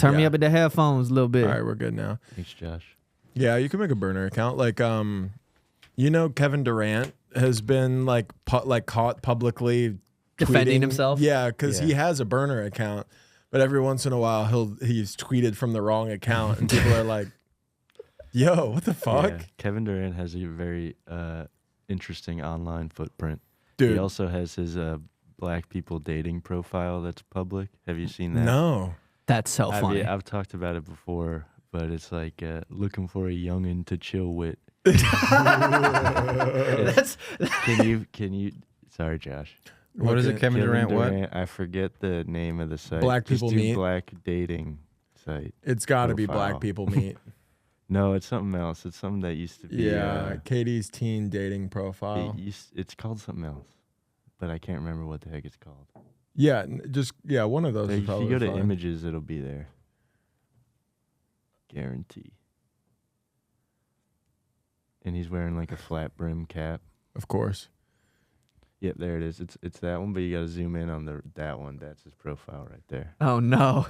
Turn me up at the headphones a little bit. All right, we're good now. Thanks, Josh. Yeah, you can make a burner account. Like, you know, Kevin Durant has been like caught publicly Defending tweeting. himself? Yeah, because he has a burner account, but every once in a while he's tweeted from the wrong account, and people are like, "Yo, what the fuck?" Yeah, Kevin Durant has a very interesting online footprint. Dude. He also has his black people dating profile that's public. Have you seen that? No. That's so funny. I've talked about it before, but it's like looking for a youngin' to chill with. That's Can you? Sorry, Josh. What is it, Kevin Durant? What? I forget the name of the site. Black People Just do Meet? Black dating site. It's got to be Profile. Black People Meet. No, it's something else. It's something that used to be. Yeah, Katie's teen dating profile. It's called something else, but I can't remember what the heck it's called. Yeah, one of those. If Is you probably go to fine. images, it'll be there. Guarantee. And he's wearing like a flat brim cap. Of course. Yep, there it is. It's that one, but you gotta zoom in on that one. That's his profile right there. oh no.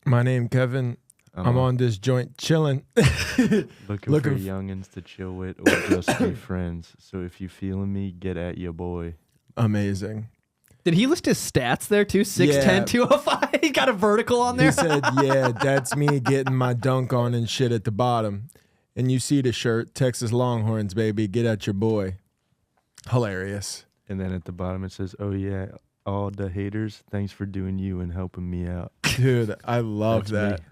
My name Kevin. I'm on this joint chilling. looking for youngins to chill with or just be friends. So if you feeling me, get at your boy. Amazing. Did he list his stats there too? 6'10", 205. He got a vertical on there. He said, "Yeah, that's me getting my dunk on and shit at the bottom." And you see the shirt, Texas Longhorns, baby. Get at your boy. Hilarious. And then at the bottom it says, "Oh yeah, all the haters, thanks for doing you and helping me out." Dude, I love That's that. me.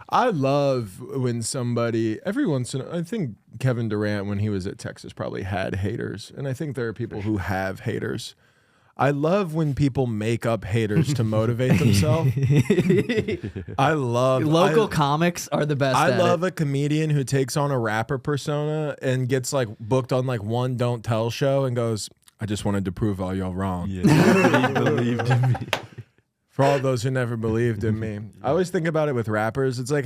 I love when somebody, every once in a, I think Kevin Durant, when he was at Texas, probably had haters. And I think there are people who have haters. I love when people make up haters to motivate themselves. I love Local comics are the best. I love a comedian who takes on a rapper persona and gets like booked on like one Don't Tell show and goes, "I just wanted to prove all y'all wrong." Yeah, he believed in me. For all those who never believed in me. I always think about it with rappers. It's like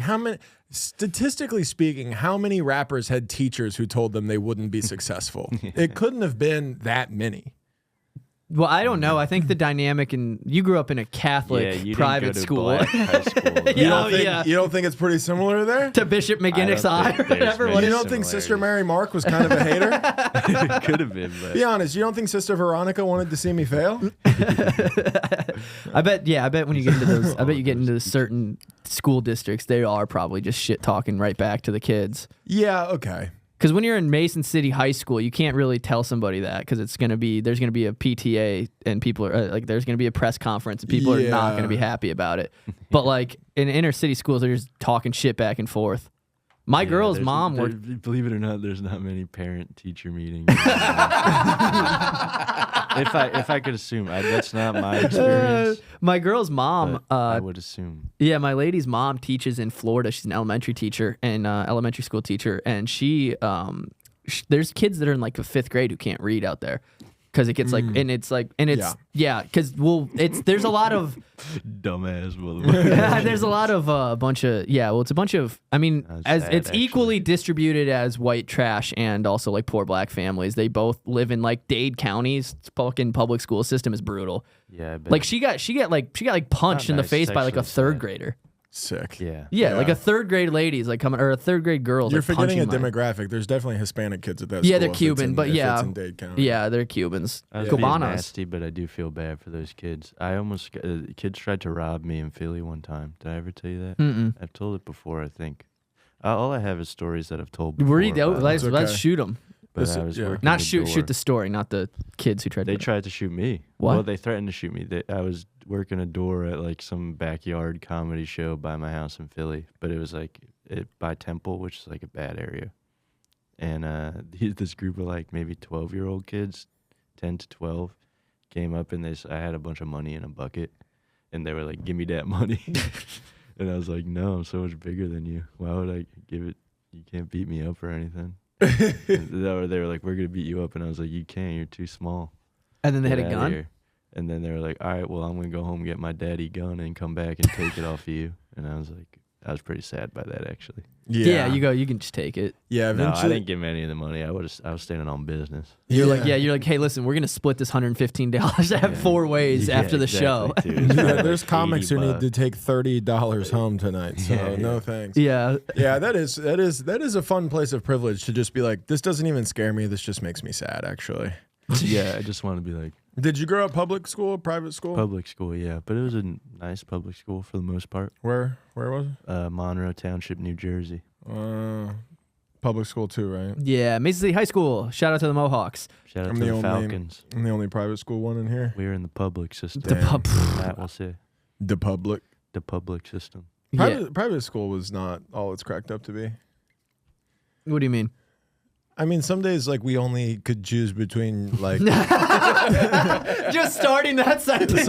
statistically speaking, how many rappers had teachers who told them they wouldn't be successful? It couldn't have been that many. Well, I don't know. I think the dynamic you grew up in a Catholic you private didn't go to school. black high school. You don't think it's pretty similar there? To Bishop McGinnis High or whatever. many You don't think Sister Mary Mark was kind of a hater? It could have been, but Be honest, you don't think Sister Veronica wanted to see me fail? I bet when you get into those, I bet you get into certain school districts, they are probably just shit talking right back to the kids. Yeah, okay. Because when you're in Mason City High School, you can't really tell somebody that because there's gonna be a PTA and people are like there's gonna be a press conference and people are not gonna be happy about it. But like in inner city schools, they're just talking shit back and forth. My girl's mom worked. Believe it or not, there's not many parent-teacher meetings. If I could assume, that's not my experience. My girl's mom. I would assume. Yeah, my lady's mom teaches in Florida. She's an elementary teacher and elementary school teacher, and she there's kids that are in like the 5th grade who can't read out there. Because it gets because there's a lot of dumbass motherfucker. yeah, there's a lot of it's a bunch of as sad, it's equally distributed as white trash and also like poor black families. They both live in like Dade counties. Fucking public school system is brutal. Yeah, I bet. Like she got punched in the face by like a 3rd grader. Sick. Yeah, like a 3rd grade lady's like coming, or a 3rd grade girl's You're like forgetting a punching demographic. There's definitely Hispanic kids at that Yeah, school. they're if it's Cuban, but if yeah. it's in Dade County. Yeah, they're Cubans. I was being Cubanos. nasty, but I do feel bad for those kids. I almost kids tried to rob me in Philly one time. Did I ever tell you that? Mm-mm. I've told it before, I think. All I have is stories that I've told before. Let's okay. shoot them. But This- I was yeah. working Not the shoot door. the story, not the kids who tried They to. tried to shoot me. What? Well, they threatened to shoot me. I was working a door at like some backyard comedy show by my house in Philly, but it was like by Temple, which is like a bad area. And this group of like maybe 12-year-old kids, 10 to 12, came up and I had a bunch of money in a bucket, and they were like, "Give me that money." And I was like, "No, I'm so much bigger than you. Why would I give it? You can't beat me up or anything." They were like, "We're gonna beat you up," and I was like, "You can't. You're too small." And then they had Get a outta gun. here. And then they were like, "All right, well, I'm gonna go home and get my daddy gun and come back and take it off of you." And I was like, pretty sad by that actually. Yeah, you can just take it. Yeah, No, eventually. I didn't give him any of the money. I was standing on business. You're like, hey, listen, we're gonna split this $115 4 ways after the show. Dude. Yeah, there's comics $80 who need to take $30 home tonight, so no thanks. Yeah. Yeah, that is a fun place of privilege to just be like, this doesn't even scare me. This just makes me sad, actually. Yeah, I just want to be like Did you grow up public school, private school? public school. Yeah, but it was a nice public school for the most part. Where was it? Monroe Township, New Jersey. Public school too, right? Yeah, Mason City High School. Shout out to the Mohawks. Shout out I'm to the the only- Falcons. I'm the only private school one in here. We're in the public system. The pub. That will say The public. the public system. Yeah. Private school was not all it's cracked up to be. What do you mean? I mean, some days like we only could choose between like Just starting that sentence.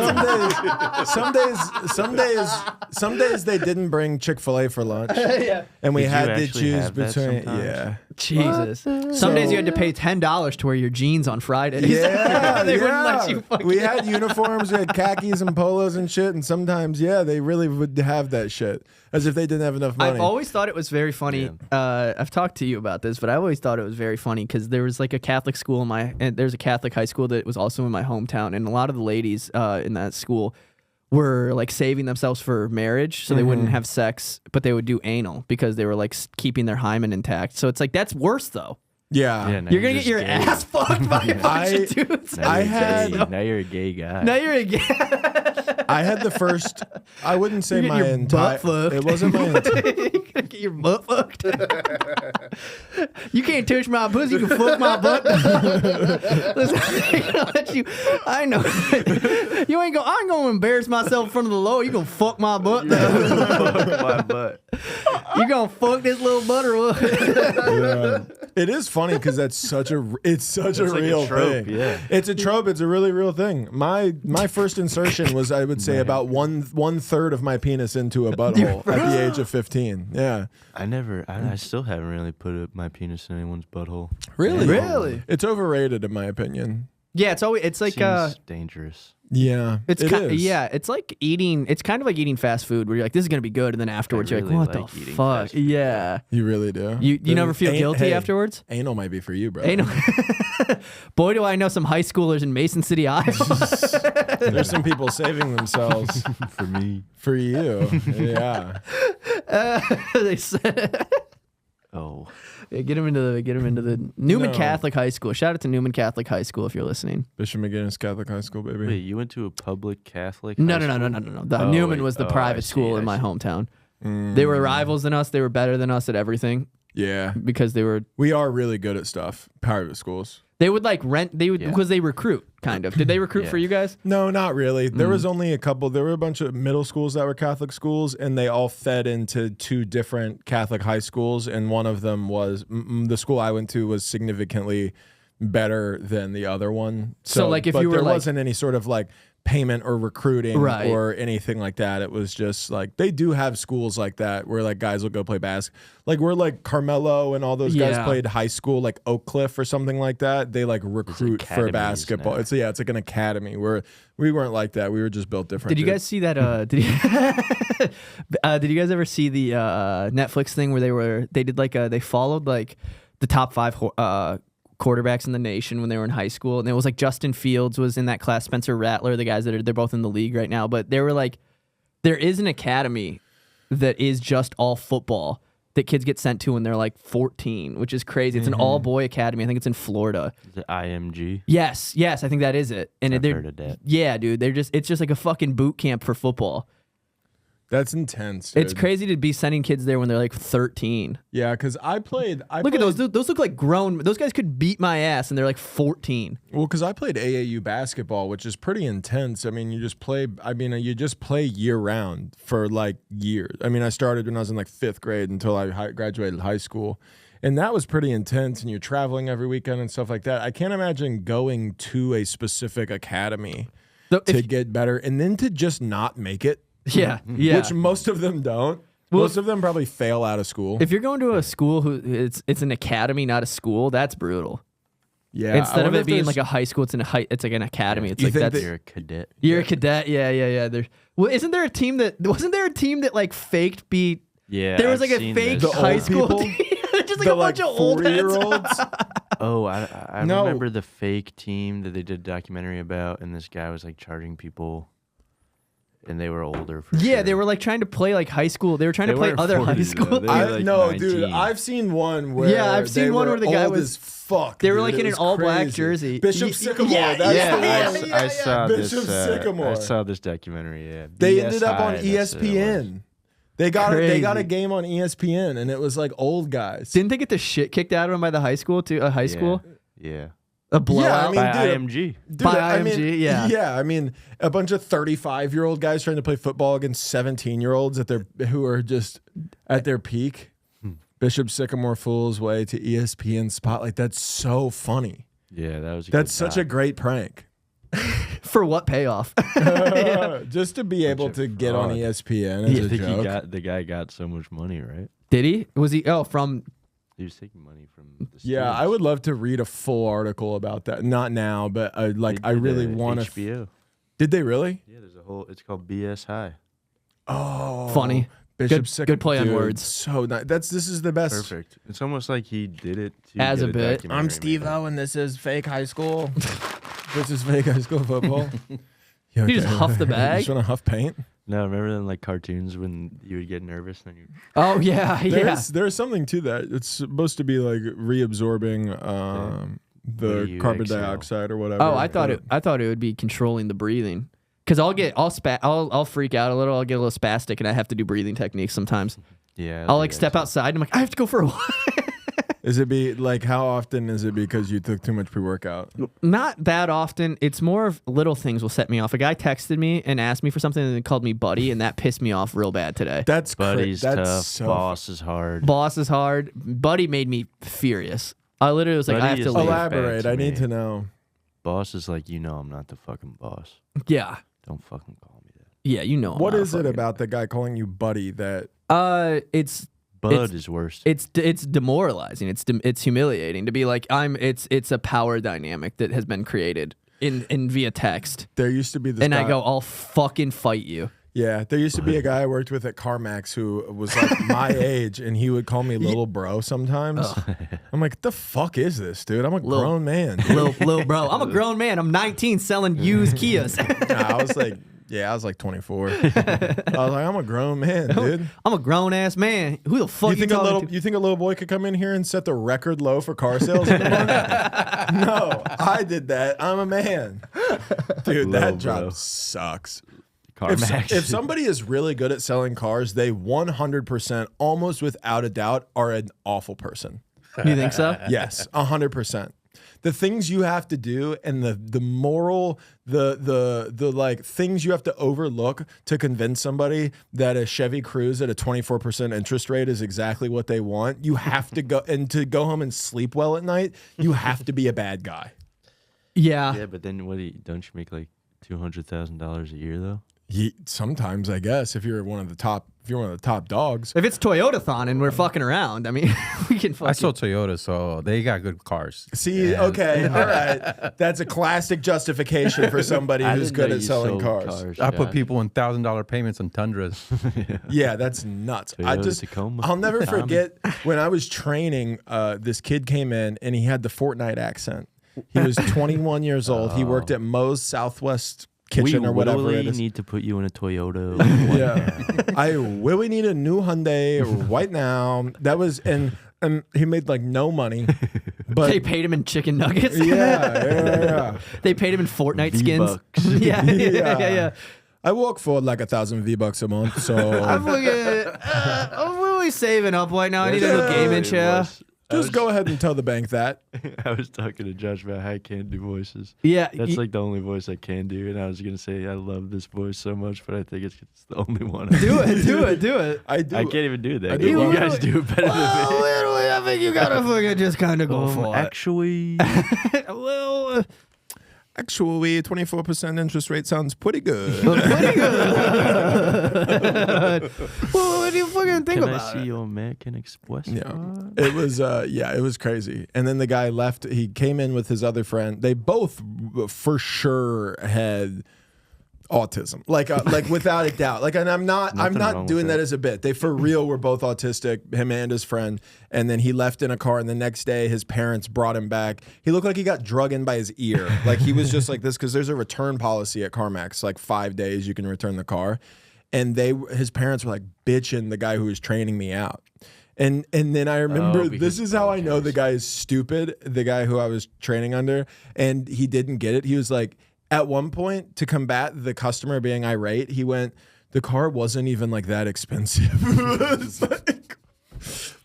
some days they didn't bring Chick-fil-A for lunch, Yeah. and we Did you had to actually choose have that between sometimes? yeah. Jesus. Some days you had to pay $10 to wear your jeans on Fridays. Yeah, They yeah. wouldn't let you fucking- We had uniforms, we had khakis and polos and shit, and sometimes, they really would have that shit as if they didn't have enough money. I've always thought it was very funny. I've talked to you about this, but I always thought it was very funny because there was like a Catholic school and there's a Catholic high school that was also in my hometown, and a lot of the ladies in that school were like saving themselves for marriage, so they wouldn't have sex, but they would do anal because they were like keeping their hymen intact. So it's like that's worse though. yeah. now You're gonna get just your gay. ass fucked by a bunch of dudes. Now I you're had- gay. Now you're a gay guy. Now you're again. I had the first. I wouldn't say You're my getting your entire. butt fucked. It wasn't my. You're gonna get your butt fucked. You can't touch my pussy. You can fuck my butt. Listen, I'm gonna let you. I know. You ain't go. I ain't gonna embarrass myself in front of the Lord. You gonna fuck my butt. My butt. You gonna fuck this little butt or what? Yeah. It is funny because that's such a. It's such a It's like a real trope, thing. yeah. It's a trope. It's a really real thing. My first insertion was, I would say, about one third of my penis into a butthole at the age of 15. Yeah. I still haven't really put my penis in anyone's butthole. Really? Really? It's overrated in my opinion. Yeah, it's always. It's like Seems dangerous. Yeah. It's it is. yeah, it's like eating. It's kind of like eating fast food, where you're like, "This is gonna be good," and then afterwards you're really like, "What like the eating fuck?" fast food. Yeah, You really do. you never feel guilty Hey, afterwards. Anal might be for you, bro. Anal. Boy, do I know some high schoolers in Mason City, Iowa. There's some people saving themselves For me. for you. Yeah. They said, Oh. yeah, get him into the Newman No. Catholic High School. Shout out to Newman Catholic High School if you're listening. Bishop McGinnis Catholic High School, baby. Wait, you went to a public Catholic? No. high school? The Oh, Newman wait. was the Oh, I private see, school I in my see. hometown. They were rivals than us. They were better than us at everything Yeah. because they were. We are really good at stuff. Private schools. They would like rent. They would Yeah. because they recruit. Kind of. Did they recruit Yeah. for you guys? No, not really. There Mm. was only a couple. There were a bunch of middle schools that were Catholic schools, and they all fed into two different Catholic high schools. And one of them was the school I went to was significantly better than the other one. So, like, if but you were, there like- wasn't any sort of like payment or recruiting Right. or anything like that. It was just like they do have schools like that where like guys will go play basketball. Like where like Carmelo and all those guys Yeah. played high school, like Oak Cliff or something like that. They like recruit for academies basketball. now. It's like an academy where we weren't like that. We were just built different. Did you guys see that? Did you guys ever see the Netflix thing where they did like they followed like the top 5 quarterbacks in the nation when they were in high school, and it was like Justin Fields was in that class, Spencer Rattler, the guys they're both in the league right now, but they were like, there is an academy that is just all football that kids get sent to when they're like 14, which is crazy. It's an all boy academy. I think it's in Florida. Is it IMG? Yes, I think that is it. And I've they're heard of that. yeah, dude, it's just like a fucking boot camp for football. That's intense. Dude. It's crazy to be sending kids there when they're like 13. Yeah, because I played. Look at those. Those look like grown. Those guys could beat my ass, and they're like 14. Well, because I played AAU basketball, which is pretty intense. I mean, you just play year round for like years. I mean, I started when I was in like 5th grade until I graduated high school, and that was pretty intense. And you're traveling every weekend and stuff like that. I can't imagine going to a specific academy to get better, and then to just not make it. Yeah. Which most of them don't. Well, most of them probably fail out of school. If you're going to a school it's an academy, not a school, that's brutal. Yeah. Instead of it being like a high school, it's like an academy. It's You like think that's that- You're a cadet. you're a cadet. Yeah. Well, wasn't there a team that like faked beat Yeah, There was I've like a seen fake this. The high old school people? team. Just like The a bunch of old heads. 4-year-olds? Oh, I No. remember the fake team that they did a documentary about, and this guy was like charging people, and they were older. For Yeah, sure. they were like trying to play like high school. They were trying They to play weren't other 40 high though. school. They were, I like, no, 19. dude. I've seen one where Yeah, I've seen they one were where the guy old was- as fuck. They were dude. like It in an was all-black crazy. jersey. Bishop Sycamore. yeah, That's yeah, the yeah, one. yeah. I saw this. Bishop Sycamore. I saw this documentary. Yeah, They BS ended up on High, that's what it was. ESPN. They got a Crazy. game on ESPN, and it was like old guys. Didn't they get the shit kicked out of them by the high school too? A high school, Yeah, a blowout. Yeah, I mean, by dude, IMG. Dude, By I mean, IMG, yeah. Yeah, I mean, a bunch of 35-year-old guys trying to play football against 17-year-olds who are just at their peak. Bishop Sycamore Fool's Way to ESPN Spotlight. That's so funny. Yeah, that was. That's such a great prank. For what payoff? Just to be able of to get on fraud. ESPN I as a think joke. the guy got so much money, right? Did he? Was he? Oh, from He was taking money from the Yeah, students. I would love to read a full article about that. Not now, but They I did really a want to. HBO. Did they really? Yeah, there's a whole. It's called BS High. Oh, Funny. Bishop Good play on Dude, words. So nice. This is the best. Perfect. It's almost like he did it to As get a bit. documentary I'm made. Steve-O, and this is fake high school. This is fake high school football. You just huff the bag? You just want to huff paint? No, remember in like cartoons when you would get nervous and you. Oh yeah, yeah. There's something to that. It's supposed to be like reabsorbing Where the you carbon exhale. dioxide or whatever. Oh, I thought it would be controlling the breathing. Cause I'll freak out a little. I'll get a little spastic, and I have to do breathing techniques sometimes. Yeah. I'll like step outside, and I'm like, I have to go for a walk. Is it be like how often is it because you took too much pre-workout? Not that often. It's more of little things will set me off. A guy texted me and asked me for something, and then called me buddy, and that pissed me off real bad today. That's Buddy's that's tough. so Boss is hard. Boss is hard. Buddy made me furious. I literally was like, I have Buddy to is leave. alive. Elaborate. to I need me. to know. Boss is like, I'm not the fucking boss. Yeah, Don't fucking call me that. yeah, you know. I'm What not is it fucking- about the guy calling you buddy that? It's Bud is worse. it's demoralizing. It's humiliating to be like it's a power dynamic that has been created in via text. There used to be this And guy, I go, I'll fucking fight you. Yeah, there used to be a guy I worked with at CarMax who was like my age, and he would call me little bro sometimes. I'm like, the fuck is this, dude? I'm a grown man. Little bro. I'm a grown man. I'm 19 selling used Kias. Nah, I was like 24. I was like, I'm a grown man, dude. I'm a grown ass man. Who the fuck You think talking to? you think a little boy could come in here and set the record low for car sales in the morning? No, I did that. I'm a man, dude. Little That job bro. sucks. CarMax. If somebody is really good at selling cars, they 100%, almost without a doubt, are an awful person. You think so? Yes, 100%. The things you have to do and the moral, the like things you have to overlook to convince somebody that a Chevy Cruze at a 24% interest rate is exactly what they want. You have to go and to go home and sleep well at night. You have to be a bad guy. Yeah. Yeah, but then don't you make like $200,000 a year though? Sometimes, I guess, if you're one of the top dogs. If it's Toyotathon and we're fucking around, I mean, we can fucking. I saw Toyota, so they got good cars. See, okay, all right. That's a classic justification for somebody I who's didn't good know at you selling sold cars. I put John. people in $1,000 payments on Tundras. Yeah, that's nuts. Toyota Tacoma. I'll never Tommy. forget when I was training, this kid came in and he had the Fortnite accent. He was 21 years old. He worked at Moe's Southwest Kitchen or whatever really it is. need to put you in a Toyota. Yeah. I really need a new Hyundai right now. That was, and he made like no money. But They paid him in chicken nuggets. yeah. They paid him in Fortnite skins. V-Bucks. yeah. I work for like $1,000 V-bucks a month, so I'm really saving up right now. I need a new gaming chair. just go ahead and tell the bank that. I was talking to Josh about how I can't do voices. Yeah. That's like the only voice I can do, and I was gonna say I love this voice so much, but I think it's the only one. do it. I do. I can't even do that. I do. You guys do it better than me. Literally, I think you gotta fucking just kind of go for it. Actually, Well, Actually, 24% interest rate sounds pretty good. pretty good. Well, what do you fucking think can I about see it? your American Express Yeah, card? it was it was crazy. And then the guy left. He came in with his other friend. They both for sure had autism, like without a doubt. Like, and I'm not doing that as a bit. They for real were both autistic, him and his friend. And then he left in a car, and the next day his parents brought him back. He looked like he got drug in by his ear. Like he was just like this, because there's a return policy at CarMax, like 5 days you can return the car. And his parents were like bitching the guy who was training me out. And then I remember, this is how I know the guy is stupid, the guy who I was training under, and he didn't get it. He was like, at one point, to combat the customer being irate, he went, the car wasn't even like that expensive. It's like,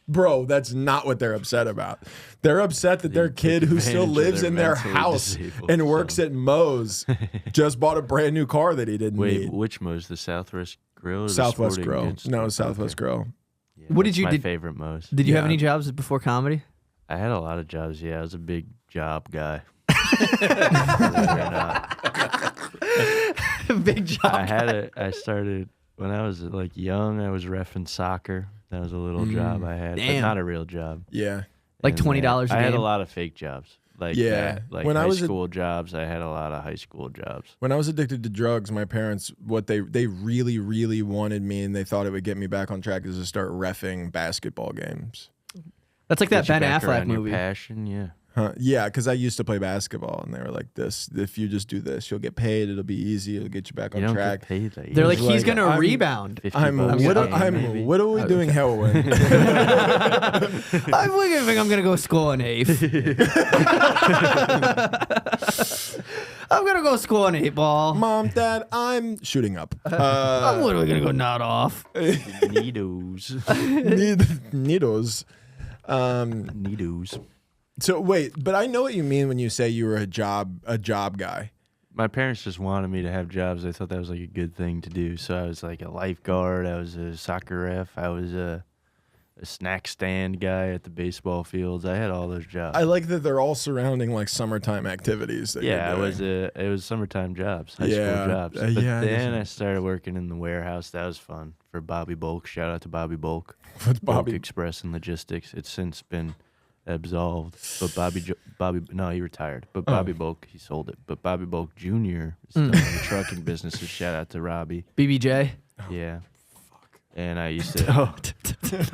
bro, that's not what they're upset about. They're upset that their kid who still lives in their house and works at Moe's just bought a brand new car that he didn't need. Wait, which Moe's? The Southwest Grill or Southwest the Grill. No, Southwest Grill. Yeah, What did you my do? favorite Moe's. Did you have any jobs before comedy? I had a lot of jobs. Yeah, I was a big job guy. Believe it or not. Big job. I started when I was like young. I was reffing soccer. That was a little job I had, but not a real job. Yeah. Like And, $20 a I had game? a lot of fake jobs. Like like When I high was school jobs. I had a lot of high school jobs. When I was addicted to drugs, my parents, what they really, really wanted me, and they thought it would get me back on track, is to start reffing basketball games. That's like that Get you Ben back Affleck around your movie. passion, yeah. Huh? Yeah, because I used to play basketball, and they were like, "This, if you just do this, you'll get paid. It'll be easy. It'll get you back You on don't track." get paid that. They're easy. like, he's like, gonna I'm- rebound. 50 I'm bucks a game, maybe. what are we doing heroin? I'm thinking I'm gonna go score an eighth. I'm gonna go score an 8-ball. Mom, Dad, I'm shooting up. I'm literally gonna go nod off. Needles. Needles. Needles. So wait, but I know what you mean when you say you were a job guy. My parents just wanted me to have jobs. They thought that was like a good thing to do. So I was like a lifeguard. I was a soccer ref. I was a snack stand guy at the baseball fields. I had all those jobs. I like that they're all surrounding like summertime activities. That Yeah, you're it was summertime jobs, high Yeah, school jobs. But yeah, I then guess. I started working in the warehouse. That was fun for Bobby Bulk. Shout out to Bobby Bulk. What's Bulk Bobby? Express and Logistics. It's since been absolved, but no, he retired. But Bobby Bulk, he sold it. But Bobby Bulk Jr. is still in the trucking business. So shout out to Robbie. BBJ. Yeah. And I used to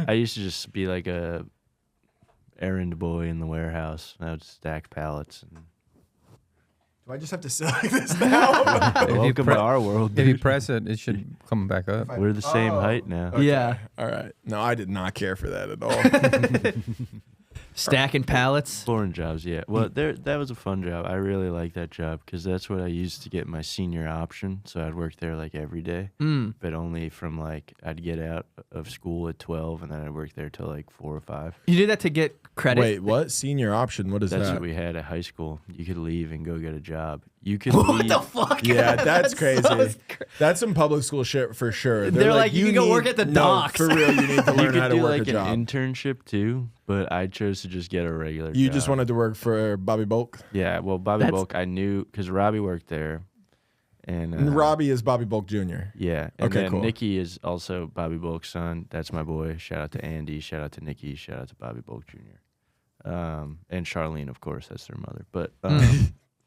just be like a errand boy in the warehouse. I would stack pallets. And Do I just have to say like this now? welcome to our world. If you Dude. press it, it should come back up. We're the same height now. Yeah. All right. No, I did not care for that at all. Stacking pallets. Foreign jobs, yeah. Well, that was a fun job. I really liked that job because that's what I used to get my senior option. So I'd work there like every day, but only from like I'd get out of school at 12 and then I'd work there till like 4 or 5. You did that to get credit. Wait, what? Senior option? What is That's that? what we had at high school. You could leave and go get a job. You could What leave. the fuck? Yeah, that's crazy. so That's some public school shit for sure. They're like, you can go work at the docks. No, for real, you need to You learn how could to do work like a job. an internship too, but I chose to just get a regular You job. just wanted to work for Bobby Bulk? Yeah, well, Bobby That's- Bulk, I knew because Robbie worked there. And Robbie is Bobby Bulk Jr. Yeah. And Okay, then cool. Nikki is also Bobby Bulk's son. That's my boy. Shout out to Andy. Shout out to Nikki. Shout out to Bobby Bulk Jr. And Charlene, of course, that's their mother. But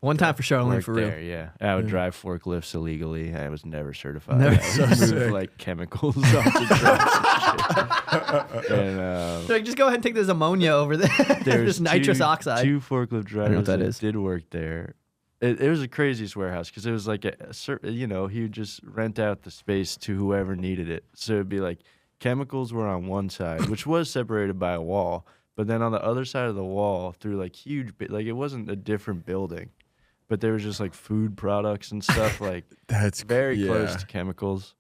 One time for Charlene, worked for real. there, yeah. I would drive forklifts illegally. I was never certified. Never- I would So move sick. like chemicals off the trucks and shit. And They're like, just go ahead and take this ammonia over there. there's this nitrous two- oxide. Two forklift drivers that is. did work there. It was the craziest warehouse because it was like he would just rent out the space to whoever needed it. So it'd be like chemicals were on one side, which was separated by a wall, but then on the other side of the wall, through like huge, like it wasn't a different building, but there was just like food products and stuff like That's very close yeah. to chemicals.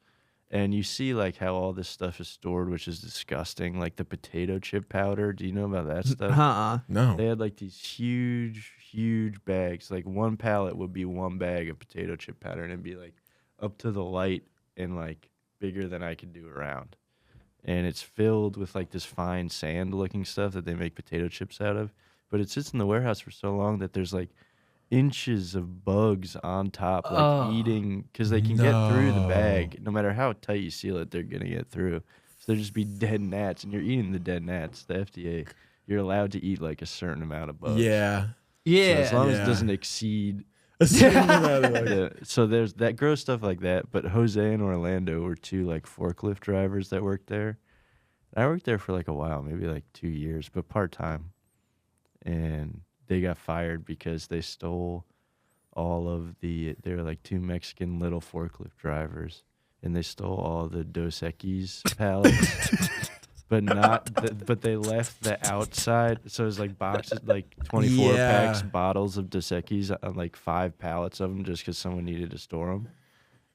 And you see like how all this stuff is stored, which is disgusting. Like the potato chip powder. Do you know about that stuff? No. They had like these huge bags. Like one pallet would be one bag of potato chip powder, and it'd be like up to the light and like bigger than I could do around. And it's filled with like this fine sand looking stuff that they make potato chips out of. But it sits in the warehouse for so long that there's like inches of bugs on top, like eating, because they can get through the bag. No matter how tight you seal it, they're going to get through. So there'll just be dead gnats, and you're eating the dead gnats. The FDA, you're allowed to eat like a certain amount of bugs. Yeah. Yeah. So as long as Yeah. it doesn't exceed Yeah, so there's that gross stuff like that. But Jose and Orlando were two like forklift drivers that worked there. I worked there for like a while, maybe like 2 years, but part-time. And they got fired because they stole all of they were like two Mexican little forklift drivers, and they stole all the Dos Equis pallets. But they left the outside, so it was like boxes, like 24 packs, bottles of Dos Equis on like 5 pallets of them, just because someone needed to store them.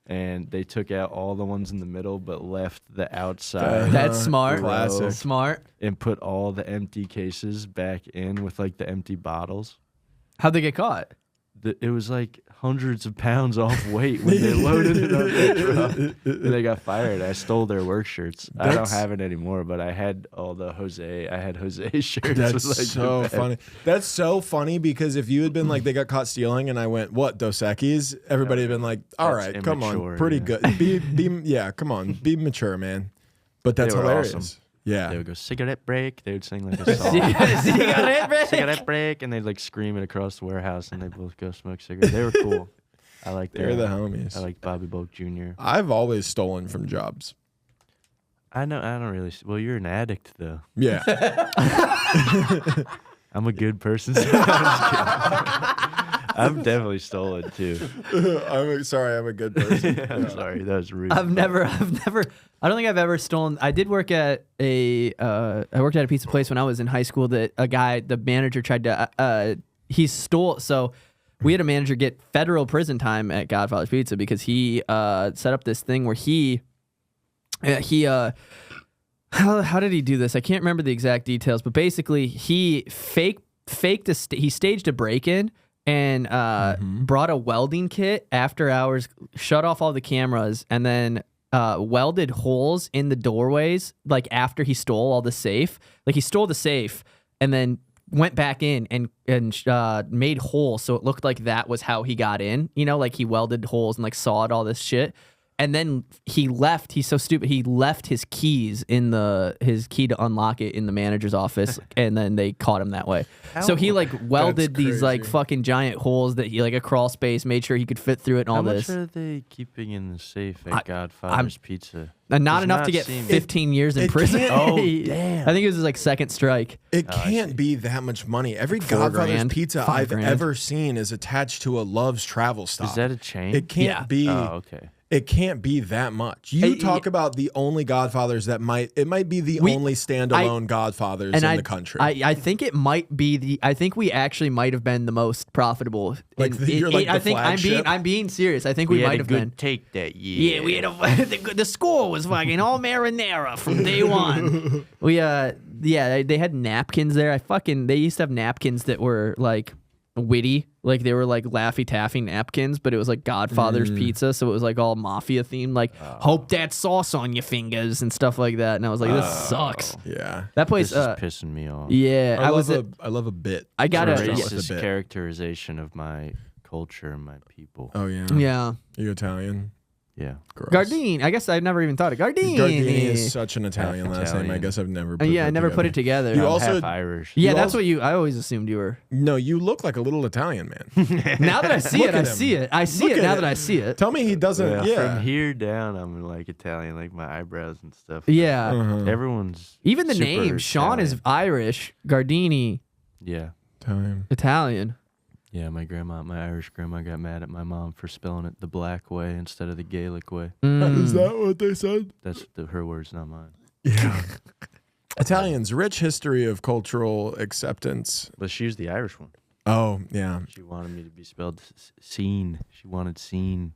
And they took out all the ones in the middle, but left the outside. That's smart. Classic. Smart. And put all the empty cases back in with like the empty bottles. How'd they get caught? It was like hundreds of pounds off weight when they loaded it up the truck. And they got fired. I stole their work shirts. I don't have it anymore, but I had all the Jose shirts. That's like so funny. That's so funny because if you had been like, they got caught stealing, and I went, what, Dos Equis? Everybody had been like, all right, That's come on, immature, pretty yeah. good. Yeah, come on, be mature, man. But that's They were hilarious. awesome. Yeah. They would go, cigarette break. They would sing like a song. Cigarette break. And they'd like scream it across the warehouse, and they'd both go smoke cigarettes. They were cool. I like They're the homies. I like Bobby Bulk Jr. I've always stolen from jobs. I don't really. Well, you're an addict, though. Yeah. I'm a good person. So I'm just kidding. I've definitely stolen, too. Sorry, I'm a good person. I'm sorry. That was rude. I've never, I don't think I've ever stolen. I did work at I worked at a pizza place when I was in high school that the manager tried to, he stole. So we had a manager get federal prison time at Godfather's Pizza because he set up this thing where how did he do this? I can't remember the exact details, but basically he he staged a break-in and brought a welding kit after hours, shut off all the cameras, and then welded holes in the doorways, like after he stole all the safe. Like he stole the safe and then went back in and made holes so it looked like that was how he got in. You know, like he welded holes and like sawed all this shit. And then he left. He's so stupid. He left his keys his key to unlock it in the manager's office, and then they caught him that way. So he like welded these like fucking giant holes that he like a crawl space, made sure he could fit through it and all How this. much are they keeping in the safe at Godfather's Pizza? And not Does enough not to get seem- 15 years in prison. Oh, damn. I think it was his like second strike. It can't be that much money. Every Godfather's $4,000, pizza I've $5,000. ever seen is attached to a Love's travel stop. Is that a chain? It can't be. Oh, okay. It can't be that much. You talk about the only Godfathers that might be the only standalone Godfathers in the country. I think it might be I think we actually might have been the most profitable. Like you're like the I think flagship? I'm being serious. I think we had might a have good been. take that year. Yeah, we had the score was fucking all marinara from day one. They had napkins there. They used to have napkins that were like witty, like they were like Laffy Taffy napkins, but it was like Godfather's Pizza, so it was like all mafia themed, like hope that sauce on your fingers and stuff like that. And I was like, this sucks. Yeah, That place This is pissing me off. yeah, I love a bit. I got It's a a Restaurant with a racist bit. characterization of my culture and my people. Oh yeah, yeah. You Italian? Yeah. Gross. Gardini. I guess I've never even thought of Gardini. Gardini is such an Italian Half last name. I Italian. guess I've never. Yeah, I never put it together. You I'm also- half Irish. yeah, you that's also- what I always assumed you were. No, you look like a little Italian man. Now that I see Look it, I at him. see it. I see Look it at now it. that I see it. Tell me he doesn't. Yeah. From here down, I'm like Italian, like my eyebrows and stuff. Yeah. Uh-huh. Everyone's Even the super name, Shawn is Italian. Irish, Gardini, Yeah. Italian. Italian. Yeah, my Irish grandma got mad at my mom for spelling it the black way instead of the Gaelic way. Is that what they said? That's her words, not mine. Yeah. Italians, rich history of cultural acceptance. But she was the Irish one. Oh, yeah. She wanted me to be spelled scene. She wanted scene.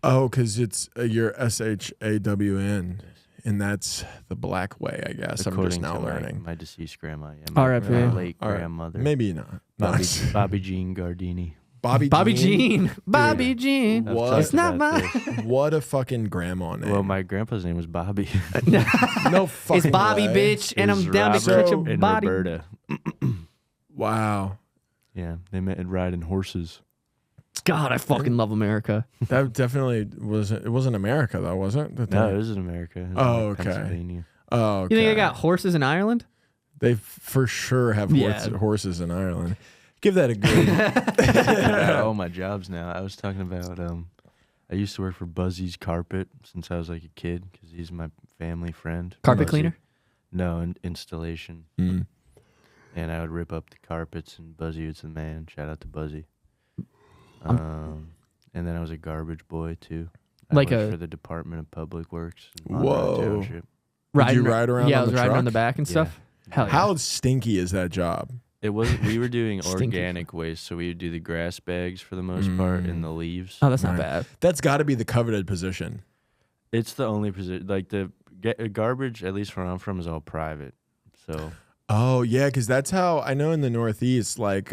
Oh, because it's your SHAWN, and that's the black way, I guess. I'm just According now to learning. my deceased grandma. Yeah, R.I.P. my late All right. grandmother. Maybe not. Bobby Jean Gardini. Bobby Jean. Bobby Jean. I've What? talked It's not about mine. this. What a fucking grandma name. Well, my grandpa's name was Bobby. no fucking It's Bobby, way. bitch, and It I'm was down to Robert catch a and body. Roberta. Wow. Yeah, they met and riding horses. God, I fucking love America. That definitely wasn't. It wasn't America though, was it? No, it was in America. It was Oh, in okay. Pennsylvania. Oh, okay. You think I got horses in Ireland? They for sure have Yeah. horses in Ireland. Give that a good. About all my jobs now. I was talking about I used to work for Buzzy's Carpet since I was like a kid because he's my family friend. Carpet Buzzy. cleaner? No, installation. Mm. And I would rip up the carpets, and Buzzy was the man. Shout out to Buzzy. And then I was a garbage boy too. I Like worked for the Department of Public Works. In Monroe Whoa. Township. Did you ride around Yeah, on I was the riding on truck? the back and stuff. Hell yeah. How stinky is that job? It was. We were doing Stinky. organic waste, so we would do the grass bags for the most part and the leaves. Oh, that's not Right. bad. That's got to be the coveted position. It's the only position. Like the garbage, at least where I'm from, is all private. So Oh yeah, because that's how I know in the Northeast, like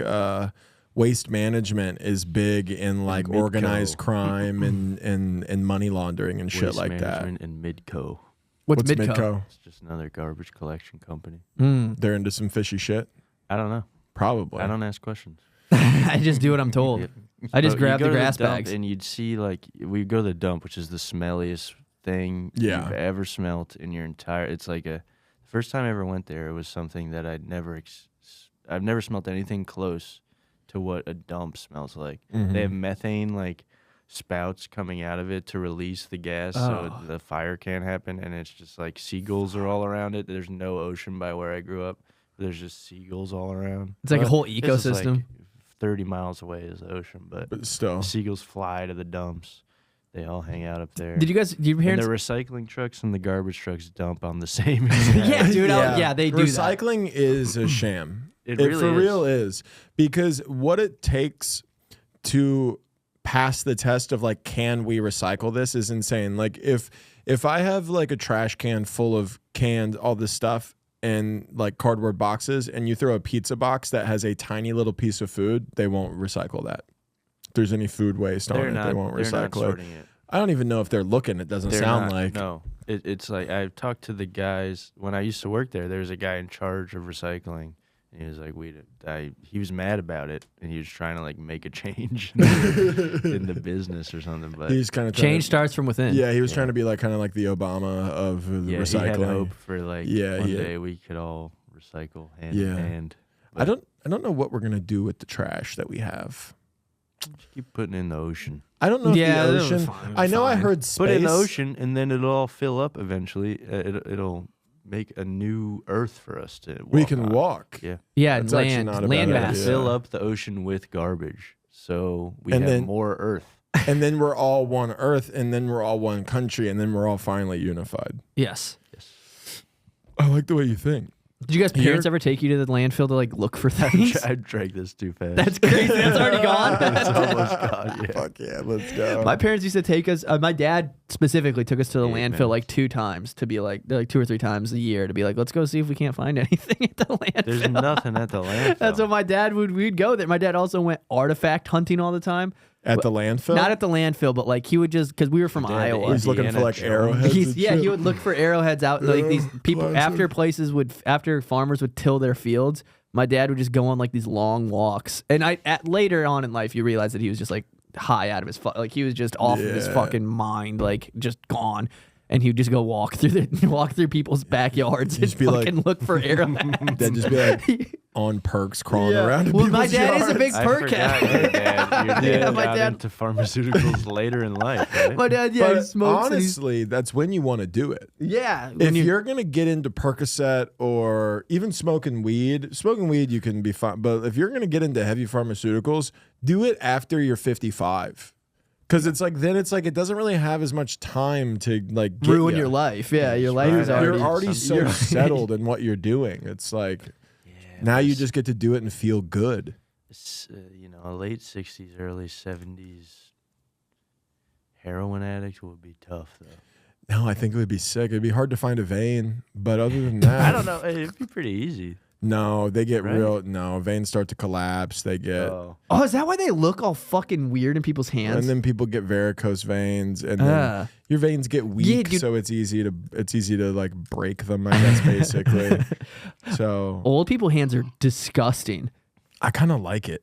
waste management is big in like Midco. organized crime and money laundering and shit waste like that. management and Midco. What's Midco? It's just another garbage collection company. They're into some fishy shit. I don't know. Probably. I don't ask questions. I just do what I'm told. Yep. I just But you grab go the to grass dump bags. and you'd see like we go to the dump, which is the smelliest thing you've ever smelt in your entire. It's like the first time I ever went there, it was something that I've never smelt anything close to what a dump smells like. They have methane like spouts coming out of it to release the gas so the fire can't happen, and it's just like seagulls are all around it. There's no ocean by where I grew up. There's just seagulls all around. It's like a whole This is, ecosystem. like, 30 miles away is the ocean, but still. the seagulls fly to the dumps. They all hang out up there. Did your and parents? the recycling trucks and the garbage trucks dump on the same. Yeah, dude. Yeah, they do that. Recycling is a sham. It really for is. real is, because what it takes to pass the test of like, can we recycle this is insane. Like if I have like a trash can full of canned all this stuff and like cardboard boxes, and you throw a pizza box that has a tiny little piece of food, they won't recycle that. If there's any food waste on it, they won't They're not recycle sorting it. it. I don't even know if they're looking. It doesn't They're sound not, like. No, it's like I've talked to the guys when I used to work there. There was a guy in charge of recycling. And he was like, he was mad about it, and he was trying to like make a change in the business or something. But He's kind of Change starts from within. Yeah, he was trying to be like kind of like the Obama of the yeah, recycling. he had hope for like one day we could all recycle hand in hand. I don't know what we're gonna do with the trash that we have. Just keep putting it in the ocean. I don't know Yeah, if the it'll be ocean. fine, I know I fine. heard space. Put it in the ocean, and then it'll all fill up eventually. It'll make a new Earth for us to walk We can on. walk. Yeah. Yeah, That's actually land not a land bad mass. idea. Fill up the ocean with garbage, so we And have then- more Earth. And then we're all one Earth, and then we're all one country, and then we're all finally unified. Yes. I like the way you think. Did you guys parents ever take you to the landfill to like look for things? I drank this too fast. That's crazy. That's already gone. It's almost gone. Yeah. Fuck yeah, let's go. My parents used to take us. My dad specifically took us to the Yeah, landfill man. like 2 times to be like 2 or 3 times a year to be like, let's go see if we can't find anything at the landfill. There's nothing at the landfill. That's what my dad we'd go there. My dad also went artifact hunting all the time. At the landfill? Not at the landfill, but like he would just because we were from Dad, Iowa. He's looking for Indiana like Jones. arrowheads. and He shit. would look for arrowheads out. Like these people classic. after farmers would till their fields. My dad would just go on like these long walks, and later on in life you realize that he was just like high out of his like he was just off of his Yeah. fucking mind, like just gone. And he would just go walk through people's backyards and just be like- fucking look for arrowheads. They'd just be like on perks crawling Yeah. around. In Well, my people's dad is a yards. big I perk forgot head. your dad. Your dad Yeah, my got dad- into pharmaceuticals later in life, right? My dad, yeah, he But smokes. and he's- honestly, that's when you want to do it. yeah. If when you're gonna get into Percocet or even smoking weed you can be fine. But if you're gonna get into heavy pharmaceuticals, do it after you're 55, because it's like it doesn't really have as much time to like get ruin ya. your life. Yeah, your Right. life is already. You're already so you're- settled in what you're doing. It's like now you just get to do it and feel good. A late 60s, early 70s heroin addict would be tough, though. No, I think it would be sick. It'd be hard to find a vein, but other than that, I don't know. It'd be pretty easy. No, they get Right? real. No, veins start to collapse. They get. Oh. Oh, is that why they look all fucking weird in people's hands? And then people get varicose veins, and then your veins get weak, dude. so it's easy to like break them. I guess basically. So Old people hands are disgusting. I kind of like it.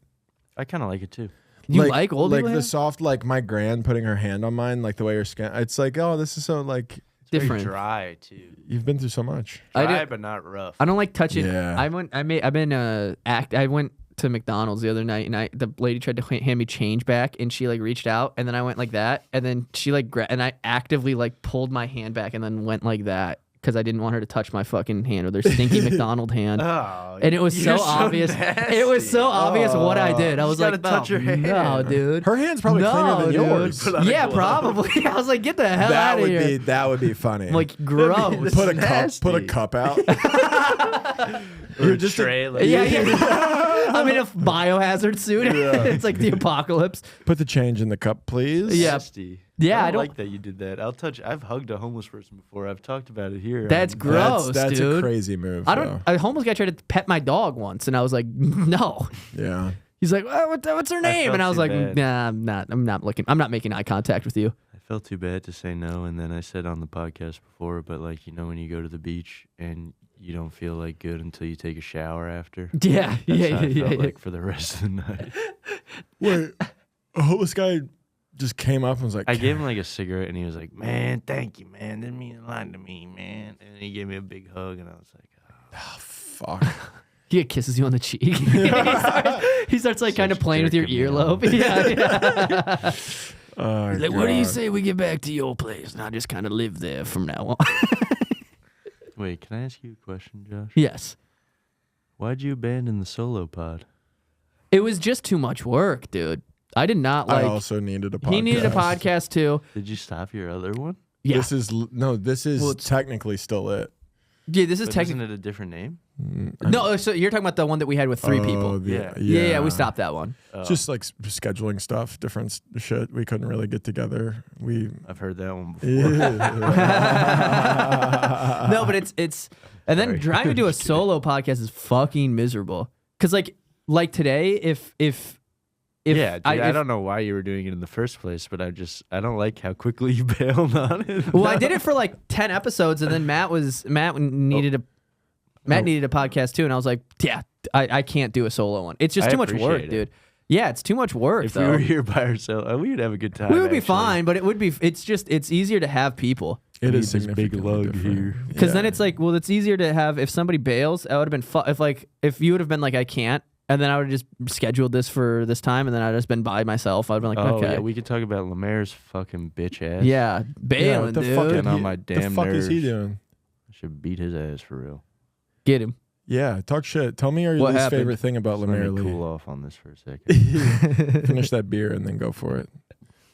I kind of like it too. You like old like people the hands? soft, like my gran putting her hand on mine, like the way her skin. It's like, oh, this is so like Different. Very dry too. you've been through so much. I Dry, do- but not rough. I don't like touching. Yeah. I went to McDonald's the other night, and the lady tried to hand me change back, and she like reached out, and then I went like that, and then she like and I actively like pulled my hand back, and then went like that because I didn't want her to touch my fucking hand with her stinky McDonald hand. Oh, and it was so obvious. It was so obvious what I did. I was like, touch your hand. no, dude. Her hand's probably cleaner than dude. yours. Yeah, probably. I was like, get the hell out of here. That would be funny. I'm like, gross. Put a nasty. cup out. You're just tray. Yeah. I'm in a biohazard suit. It's like the apocalypse. Put the change in the cup, please. Yeah. Nasty. Yeah, I don't like that you did that. I've hugged a homeless person before. I've talked about it here. That's gross, That's dude. a crazy move. A homeless guy tried to pet my dog once, and I was like, no. Yeah. He's like, what's her name? And I was like, nah, I'm not looking. I'm not making eye contact with you. I felt too bad to say no, and then I said on the podcast before, but like, you know, when you go to the beach and you don't feel like good until you take a shower after. Yeah, That's how I felt like for the rest of the night. Wait, a homeless guy just came up and was like, I gave him like a cigarette, and he was like, "Man, thank you, man. Didn't mean a lot to me, man." And he gave me a big hug, and I was like, oh, fuck. He kisses you on the cheek. he starts like kind of playing with your jerking me earlobe. Yeah. Oh, He's like, what do you say we get back to your place? And I just kind of live there from now on. "Wait, can I ask you a question, Josh? Yes. Why'd you abandon the solo pod?" It was just too much work, dude. I did not like. I also needed a podcast. He needed a podcast too. Did you stop your other one? Yeah. This is technically still it. Yeah, this is But technically. isn't it a different name? No, so you're talking about the one that we had with 3 people. Yeah, we stopped that one. Just like scheduling stuff, different shit. We couldn't really get together. I've heard that one before. No, but it's and then trying to do a solo podcast is fucking miserable. Cause like today, if Yeah, dude, I don't know why you were doing it in the first place, but I don't like how quickly you bailed on it. Well, I did it for like 10 episodes, and then Matt needed a podcast too, and I was like, yeah, I can't do a solo one. It's just too much work, dude. Yeah, it's too much work. If we were here by ourselves, we would have a good time. We would be fine, but it's easier to have people. It is this big lug here. Because then it's like, well, it's easier to have if somebody bails. I would have been if you would have been like, I can't. And then I would have just scheduled this for this time, and then I'd just been by myself. I'd been like, okay. Yeah, we could talk about Lemaire's fucking bitch ass. Yeah, bailing, the dude. fuck Getting on my damn The fuck nerves. is he doing? I should beat his ass for real. Get him. Yeah, talk shit. Tell me your What least happened? favorite thing about Let Lemaire me Lee. cool off on this for a second. Finish that beer and then go for it.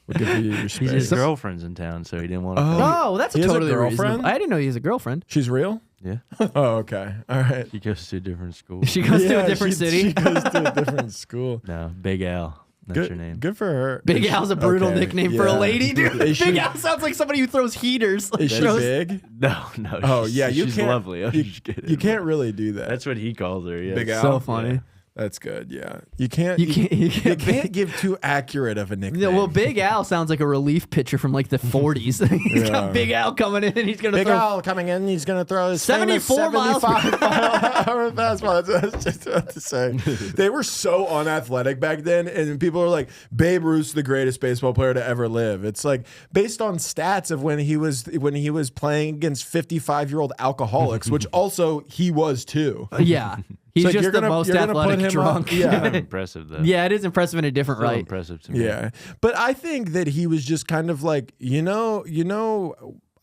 We'll give you your space. His girlfriend's in town, so he didn't want to. Oh, that's He has a totally girlfriend? reasonable. I didn't know he has a girlfriend. She's real? Yeah, Oh, okay. All right. he goes to a different school. She goes to a different she city. goes to a different school. No, Big Al. That's her name. Good for her. Big Is Al's a she- brutal okay, nickname for a yeah. lady, dude. Is she- Big Al sounds like somebody who throws heaters. Is she Throws- big? No. Oh, yeah. You she's can't, lovely. I'm You, just kidding. you can't really do that. That's what he calls her. Yeah. Big Al. So funny. That's good. Yeah. You can't. You can't give too accurate of a nickname. Yeah, well, Big Al sounds like a relief pitcher from like the 40s. He's got Big Al coming in, and he's gonna Big throw. Al coming in. He's going to throw his 74 miles per 75-mile fastball. That's just about to say. They were so unathletic back then, and people are like, Babe Ruth's the greatest baseball player to ever live. It's like based on stats of when he was playing against 55-year-old alcoholics, which also he was too. Yeah, he's like just you're the gonna- most you're gonna put athletic him drunk. up- yeah. Kind of impressive though. Yeah, it is impressive in a different Still right. impressive to me. Yeah. But I think that he was just kind of like, I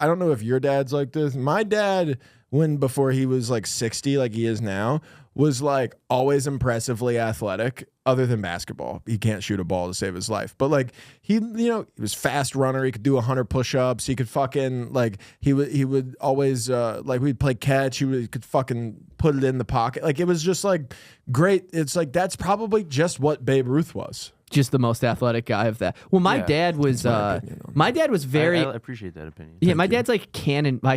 don't know if your dad's like this. My dad, before he was like 60, like he is now, was like always impressively athletic, other than basketball. He can't shoot a ball to save his life. But like he was fast runner. He could do 100 push-ups. He could fucking like he would always like we'd play catch. He could fucking put it in the pocket. Like it was just like great. It's like that's probably just what Babe Ruth was. Just the most athletic guy of that. Well, my dad was. My dad was very. I appreciate that opinion. Yeah, my dad's like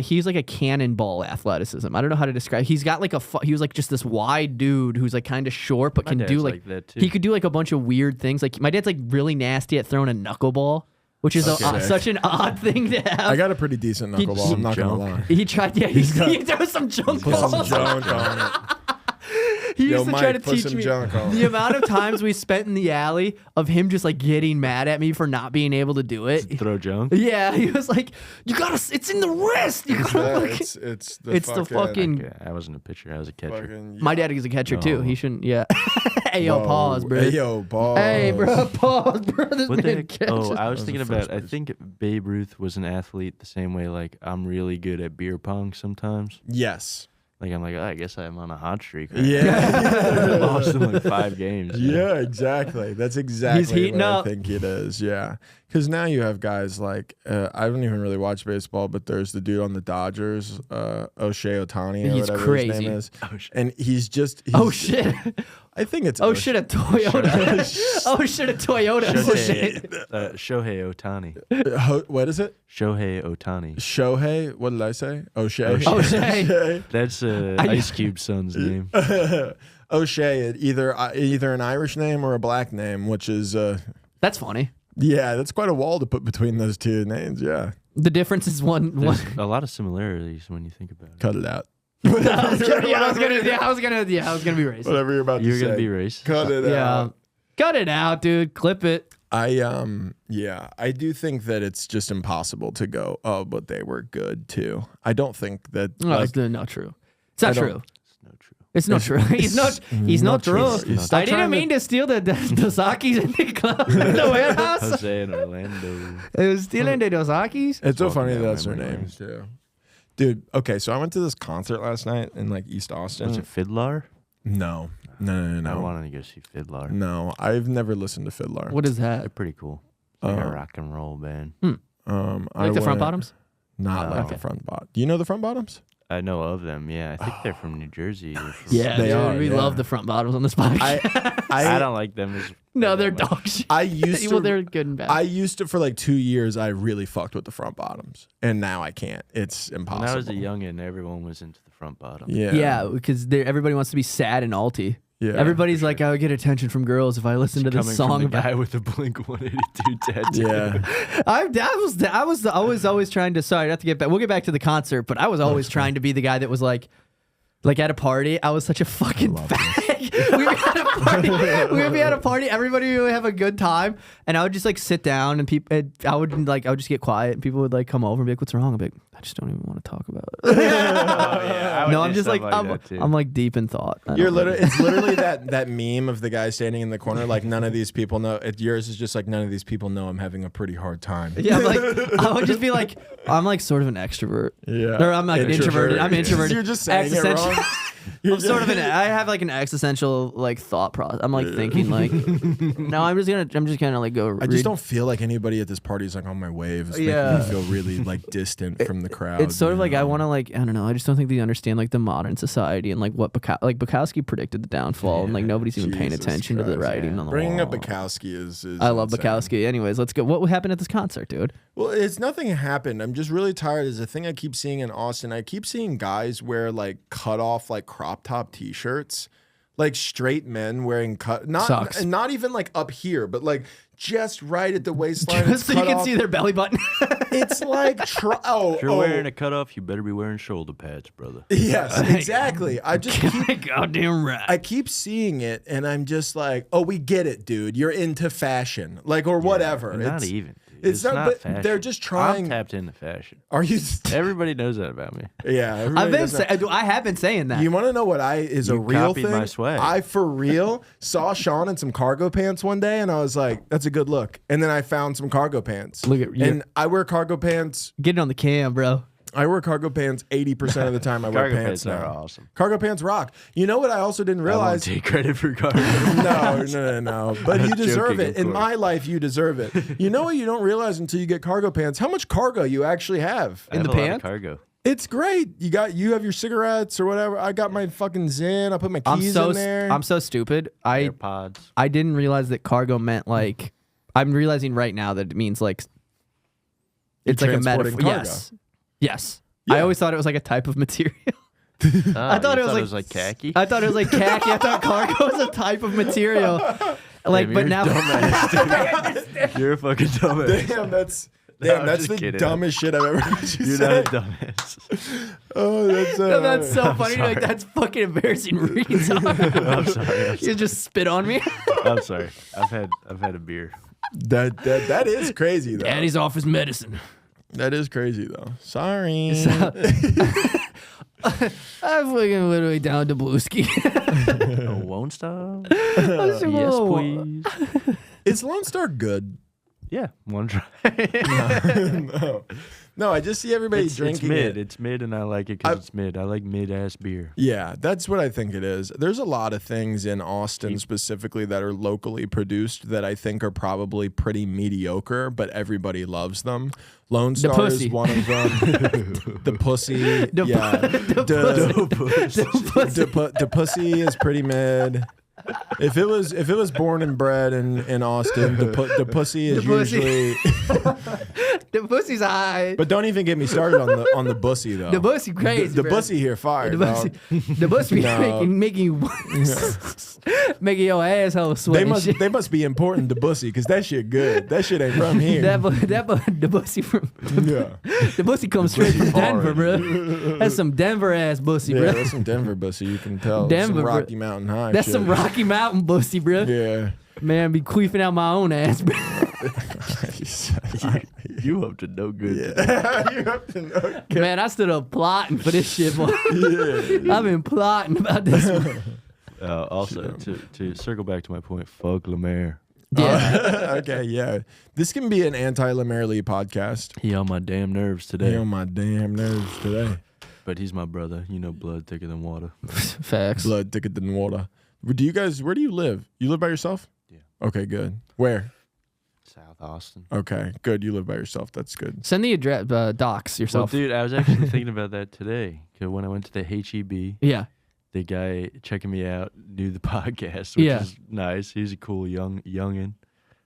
he's like a cannonball athleticism. I don't know how to describe. He's got like he was like just this wide dude who's like kind of short, but My can dad's do like that, too. he could do like a bunch of weird things. Like my dad's like really nasty at throwing a knuckleball, which is such an odd thing to have. I got a pretty decent knuckleball. I'm not gonna lie. He tried. Yeah, he threw some junk Put some balls. junk on it. He used Yo, to Mike, try to put teach some me junk on the it. amount of times we spent in the alley of him just like getting mad at me for not being able to do it. Throw junk. Yeah, he was like, "You gotta, it's in the wrist. You gotta Yeah, like, it's the fucking. Okay, I wasn't a pitcher. I was a catcher. fucking- My dad is a catcher too. No. He shouldn't. Yeah. Hey, yo, pause, bro. Hey, yo, pause. Hey, bro, pause, bro. This What the man heck? catches. Oh, I was That thinking was the about. first I base. think Babe Ruth was an athlete the same way. Like I'm really good at beer pong sometimes. Yes. Like I'm like, I guess I'm on a hot streak. Right Yeah. now. Lost in like 5 games. Yeah, exactly. That's exactly heating what up. I think it is. Yeah. Because now you have guys like, I don't even really watch baseball, but there's the dude on the Dodgers, O'Shea Ohtani, or He's whatever crazy. his name is. Oh, shit. And he's Oh shit! I think it's Oh shit! A Toyota! Oh shit! A Toyota! Oh, shit. Shohei Ohtani. What is it? Shohei Ohtani. Shohei? What did I say? O'Shea. O'Shea. That's Ice Cube's son's name. O'Shea, either an Irish name or a black name, which is That's funny. yeah, that's quite a wall to put between those two names. Yeah, The difference is one. There's a lot of similarities when you think about it. cut it out. I was gonna be racist. Whatever you're about to You're say. gonna be racist. Cut it Yeah, out. cut it out, dude. Clip it. I do think that it's just impossible to go, oh, but they were good too. I don't think that No, like it's not true. It's not I don't- true. It's not true. It's not true. He's not. He's not true. Stop I trying didn't mean to steal the Dosakis in the club, in the warehouse. Jose and Orlando. I was stealing the Dosakis. It's so Walking funny down that's their memory lane. names too. Dude, okay, so I went to this concert last night in like East Austin. Was it Fiddler? No. I wanted to go see Fiddler. No, I've never listened to Fiddler. What is They're that? pretty cool. It's like a rock and roll band. I Like the front went- bottoms? Not like Okay. the front bottom. Do you know the front bottoms? I know of them. Yeah, I think they're from New Jersey. Or from Yeah, They dude, are, we yeah. love the front bottoms on this podcast. I don't like them. No, they're dog shit. I used Well, to. they're good and bad. I used to for like 2 years. I really fucked with the front bottoms, and now I can't. It's impossible. When I was a youngin', everyone was into the front bottom. Yeah. yeah, because everybody wants to be sad and alty. Yeah. Everybody's like, I would get attention from girls if I listened to this Coming song from the about. guy with the Blink 182 tattoo. Yeah. I was always trying to. Sorry, not to get back. We'll get back to the concert, but I was always trying to be the guy that was like at a party. I was such a fucking fag. We would be at a party. We would be at a party. Everybody would have a good time, and I would just like sit down, and people. I would just get quiet, and people would like come over and be like, "What's wrong?" I'd be like, "I just don't even want to talk about it." I would No, do I'm just stuff like, that too. I'm like deep in thought. I You're don't literally. It's literally that meme of the guy standing in the corner, like none of these people know. Yours is just like none of these people know I'm having a pretty hard time. Yeah, I'm like I would just be like, I'm like sort of an extrovert. Yeah. Or I'm like an introverted. I'm introverted. You're just saying it wrong. I'm sort of I have like an existential like thought process. I'm like thinking like, no, I'm just gonna like go. I just don't feel like anybody at this party is like on my wave. It's Yeah. making me feel really like distant from the crowd. It's sort of you like I know? want to like I don't know. I just don't think they understand like the modern society and like what Bukowski predicted the downfall and like nobody's even paying Jesus attention to the Christ, writing on the Bringing wall. up Bukowski is I love insane. Bukowski. Anyways, let's go. What happened at this concert, dude? Well, it's nothing happened. I'm just really tired. There's a thing I keep seeing in Austin. I keep seeing guys wear like cut off like crop top t-shirts, like straight men wearing Sucks. not even like up here, but like just right at the waistline. Just so you can see their belly button. It's like If you're wearing a cutoff, you better be wearing shoulder pads, brother. Yes, exactly. I just keep Goddamn right. I keep seeing it, and I'm just like, oh, we get it, dude. You're into fashion, like or whatever. Not It's- even. Dude. it's not- not but fashion. they're just trying- I'm tapped into fashion. Are you? Everybody knows that about me. Yeah, everybody does that. I have been saying that. You want to know what is a You real copied thing? my swag. I for real saw Shawn in some cargo pants one day, and I was like, "That's a good look." And then I found some cargo pants. Look at you. And I wear cargo pants. Get it on the cam, bro. I wear cargo pants 80% of the time. I wear Cargo pants pants are now. awesome. Cargo pants rock. You know what? I also didn't I won't realize. take credit for cargo. No. But you deserve joking, it. of In course. my life, you deserve it. You know what? You don't realize until you get cargo pants how much cargo you actually have. I have the a lot of pants? cargo. It's great. You have your cigarettes or whatever. I got my fucking Zen. I put my I'm keys so in there. I'm so stupid. AirPods. I didn't realize that cargo meant like. I'm realizing right now that it means like. It's like a transporting metaphor. cargo. Yes. Yeah. I always thought it was like a type of material. I thought it was like khaki. I thought it was like khaki. I thought cargo was a type of material. Like, Damn, but you're now. a dumbass, dude. You're a fucking dumbass. Damn, I'm that's just the kidding. dumbest shit I've ever heard you You're say. not a dumbass. Oh, that's No, that's so I'm funny. Like sorry. that's fucking embarrassing reading something. I'm sorry. You just spit on me. I'm sorry. I've had a beer. that is crazy though. Daddy's off his medicine. That is crazy though. Sorry. I'm fucking literally down to Blueski. Oh, won't stop. Yes, Yes, please. Is Lone Star good? Yeah, one try. No, I just see everybody It's drinking mid. it. It's mid, and I like it because it's mid. I like mid-ass beer. Yeah, that's what I think it is. There's a lot of things in Austin specifically that are locally produced that I think are probably pretty mediocre, but everybody loves them. Lone Star pussy. is one of them. The pussy. The yeah. The pussy is pretty mid. If it was born and bred in Austin, the pussy is usually. The pussy's high. But don't even get me started on the bussy though. The pussy crazy. The bro. pussy here fire. The pussy, the pussy No. making you making your asshole sweat. They must be important to bussy because that shit good. That shit ain't from here. The pussy from Yeah. the pussy comes straight from hard. Denver, bro. That's some Denver ass pussy, Yeah, bro. that's some Denver bussy. You can tell. Denver, some bro. Rocky Mountain High. That's shit. some Rocky Mountain pussy, bro. Yeah. Man, be queefing out my own ass, bro. You up to no good. Yeah. You have to know. Man, I stood up plotting for this shit, boy. Yeah. I've been plotting about this one. Also, to circle back to my point, fuck Lemaire. Yeah. Okay, yeah. This can be an anti-Lemaire Lee podcast. He on my damn nerves He today. on my damn nerves today. But he's my brother. You know, blood thicker than water. Facts. Blood thicker than water. Where do you live? You live by yourself? Yeah. Okay, good. Where? South Austin. Okay, good. You live by yourself. That's good. Send the address, docs Well, yourself. dude, I was actually thinking about that today. 'Cause when I went to the HEB, Yeah. the guy checking me out knew the podcast, which Yeah. is nice. He's a cool youngin.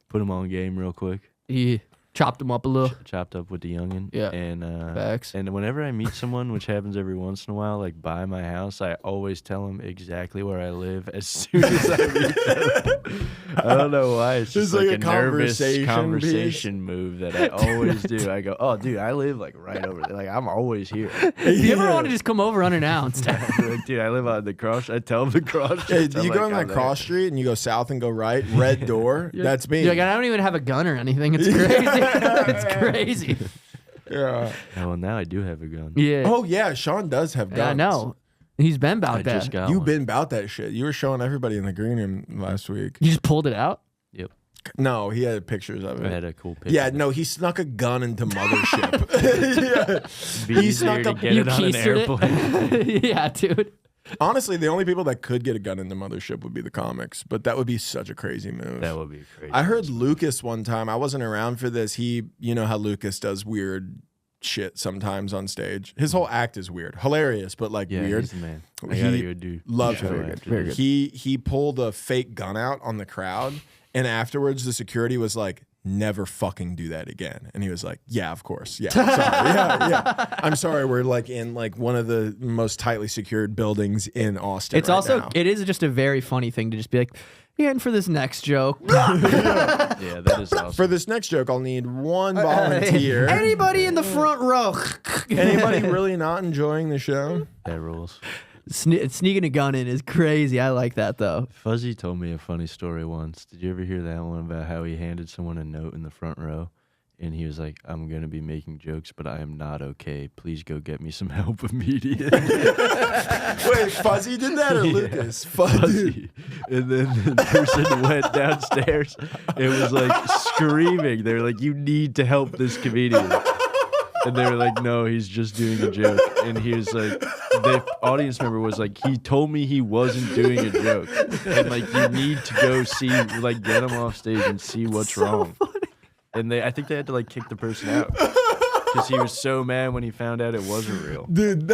Put him on game real quick. He chopped them up a little. Chopped up with the youngin. Yeah. And Facts. and whenever I meet someone, which happens every once in a while, like by my house, I always tell them exactly where I live as soon as I meet them. I don't know why. It's just It's like, like a a nervous conversation conversation move that I always do. I go, oh, dude, I live like right over there. Like I'm always here. Do you ever want to just come over unannounced? Like, dude, I live on the cross. I tell them the cross. Hey, streets. you I'm go like, on I'm that cross there. street and you go south and go right, red door. That's me. You're like, I don't even have a gun or anything. It's crazy. It's crazy. Yeah. Oh, well, now I do have a gun. Yeah. Oh yeah, Sean does have guns. I know. He's been about I that. just got You've one. been about that shit. You were showing everybody in the green room last week. You just pulled it out? Yep. No, he had pictures of I it. had a cool picture. Yeah, no, he snuck a gun into Mothership. Be he easier snuck to up- get You it on an keistered airplane. it? Yeah, dude. Honestly, the only people that could get a gun into Mothership would be the comics, but that would be such a crazy move. That would be crazy. I heard Lucas one time. I wasn't around for this. You know how Lucas does weird shit sometimes on stage. His whole act is weird, hilarious, but like Yeah, weird. he's the man. I gotta go do. Love show him. after Very this. good. He pulled a fake gun out on the crowd, and afterwards the security was like, "Never fucking do that again." And he was like, "Yeah, of course. Yeah, sorry. yeah. I'm sorry. We're like in like one of the most tightly secured buildings in Austin. It's right also, now. it is just a very funny thing to just be like, yeah, and for this next joke. Yeah, that is awesome. For this next joke, I'll need one volunteer. Anybody in the front row. Anybody really not enjoying the show? That rules. Sneaking a gun in is crazy. I like that, though. Fuzzy told me a funny story once. Did you ever hear that one about how he handed someone a note in the front row? And he was like, I'm going to be making jokes, but I am not okay. Please go get me some help immediately. Wait, Fuzzy did that or Yeah. Lucas? Fuzzy. Fuzzy. And then the person went downstairs and was like screaming. They were like, you need to help this comedian. And they were like, no, he's just doing a joke. And he was like, the audience member was like, he told me he wasn't doing a joke. And like, you need to go see, like, get him off stage and see what's wrong. And I think they had to like kick the person out because he was so mad when he found out it wasn't real. Dude,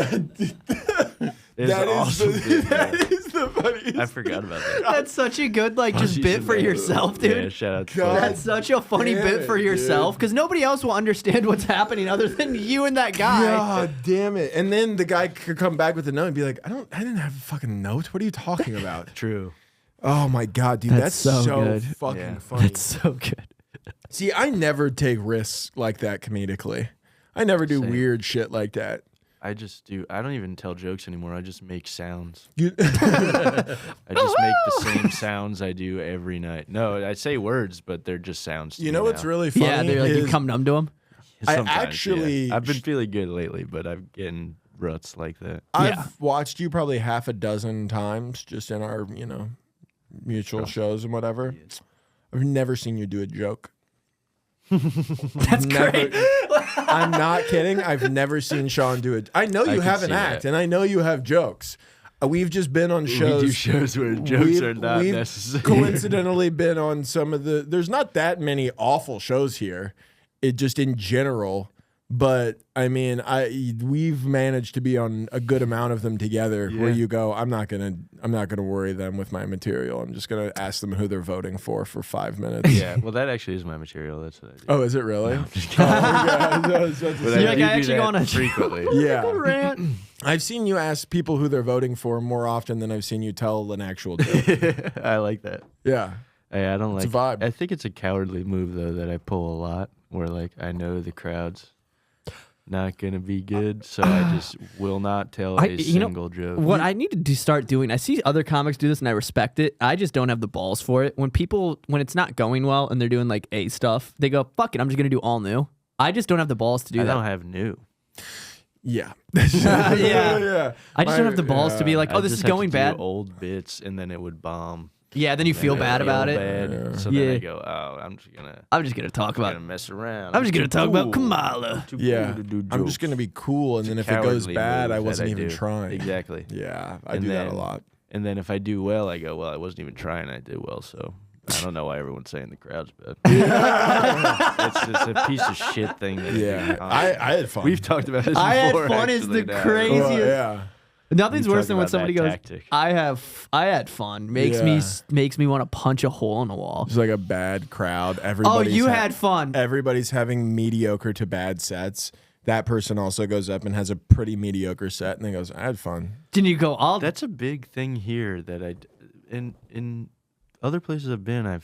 It's that is awesome. that is the funniest. I forgot about that. That's such a good, like, just Fuzzy's bit the for man. yourself, Yeah, dude. shout out to God. Fuzzy. That's such a funny damn bit for it, yourself dude. because nobody else will understand what's happening other than you and that guy. God damn it! And then the guy could come back with a note and be like, I didn't have a fucking note. What are you talking about?" True. Oh my god, dude, that's That's so so good. fucking Yeah. funny. That's so good. See, I never take risks like that comedically. I never do Same. weird shit like that. I just do. I don't even tell jokes anymore. I just make sounds. You, I just make the same sounds I do every night. No, I say words, but they're just sounds. To you me know what's now. really funny? Yeah, they're like, you is come numb to him. I Sometimes, actually- yeah. I've been feeling good lately, but I'm getting ruts like that. I've watched you probably half a dozen times just in our, mutual shows and whatever. I've never seen you do a joke. That's great. I'm not kidding. I've never seen Shawn do it. I know you have an act, and I know you have jokes. We've just been on shows. We do shows where jokes are not necessary. Coincidentally been on some of the. There's not that many awful shows here. It just in general. But I mean, we've managed to be on a good amount of them together. Where you go, I'm not gonna worry them with my material. I'm just gonna ask them who they're voting for 5 minutes. Yeah, well, that actually is my material. That's what I do. Oh, is it really? No, I'm just kidding. You're like, I actually go on a frequently. Yeah. rant. I've seen you ask people who they're voting for more often than I've seen you tell an actual joke. I like that. Yeah. Hey, I don't It's like. a vibe. I think it's a cowardly move though that I pull a lot. Where like I know the crowd's not gonna be good, so I just will not tell a single joke. What I need to start doing, I see other comics do this and I respect it. I just don't have the balls for it. When it's not going well and they're doing like A stuff, they go, fuck it, I'm just gonna do all new. I just don't have the balls to do I that. don't have new. Yeah. Yeah. I just don't have the balls to be like, I oh, this just is have to going do bad. old bits, and then it would bomb. Yeah, then you feel bad about it. Bad. So then I go, oh, I'm just gonna talk about. mess around. I'm just gonna talk about cool. Kamala. Too Yeah. cool to do I'm just jokes. going to be cool, and It's then a if it goes cowardly bad, move I that wasn't even do. trying. Exactly. Yeah, I And do that a then- lot. And then if I do well, I go, well, I wasn't even trying. I did well, so I don't know why everyone's saying the crowd's bad. It's a piece of shit thing. That Yeah, I had fun. We've talked about this. I had before, fun is actually, the now. crazy- Well, yeah. Nothing's We worse talk than when about somebody that goes, tactic. I had fun. Makes me want to punch a hole in the wall. It's like a bad crowd. Oh, Everybody's you had fun. Everybody's having mediocre to bad sets. That person also goes up and has a pretty mediocre set, and then goes, I had fun. Didn't you go all? That's a big thing here that in other places I've been,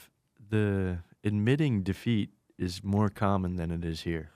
the admitting defeat is more common than it is here.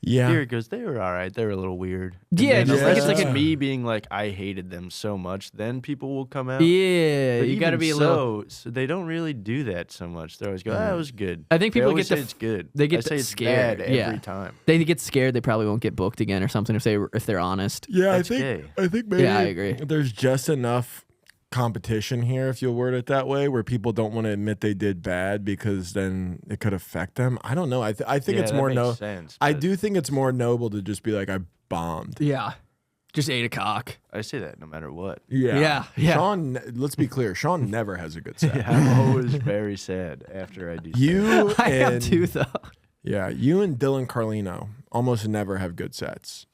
Yeah. Here it goes, they were all right. They were a little weird. And Yeah, then just like unless it's it's like me being like, I hated them so much, then people will come out. Yeah, But you got to even be a little. so they don't really do that so much. They always go, "Ah, it was good." I think They people always get say the it's good. they get I say it's scared, bad yeah. every time. They get scared. They probably won't get booked again or something if they're honest. Yeah, That's gay. I think maybe Yeah, I agree. there's just enough competition here, if you'll word it that way, where people don't want to admit they did bad because then it could affect them. I don't know. I think Yeah, it's that more makes sense, I but do think it's more noble to just be like, I bombed. Yeah, just ate a cock. I say that no matter what. Yeah. Sean, let's be clear. Sean never has a good set. I'm always very sad after I do. You I am and too, though. yeah, you and Dillon Carlino almost never have good sets.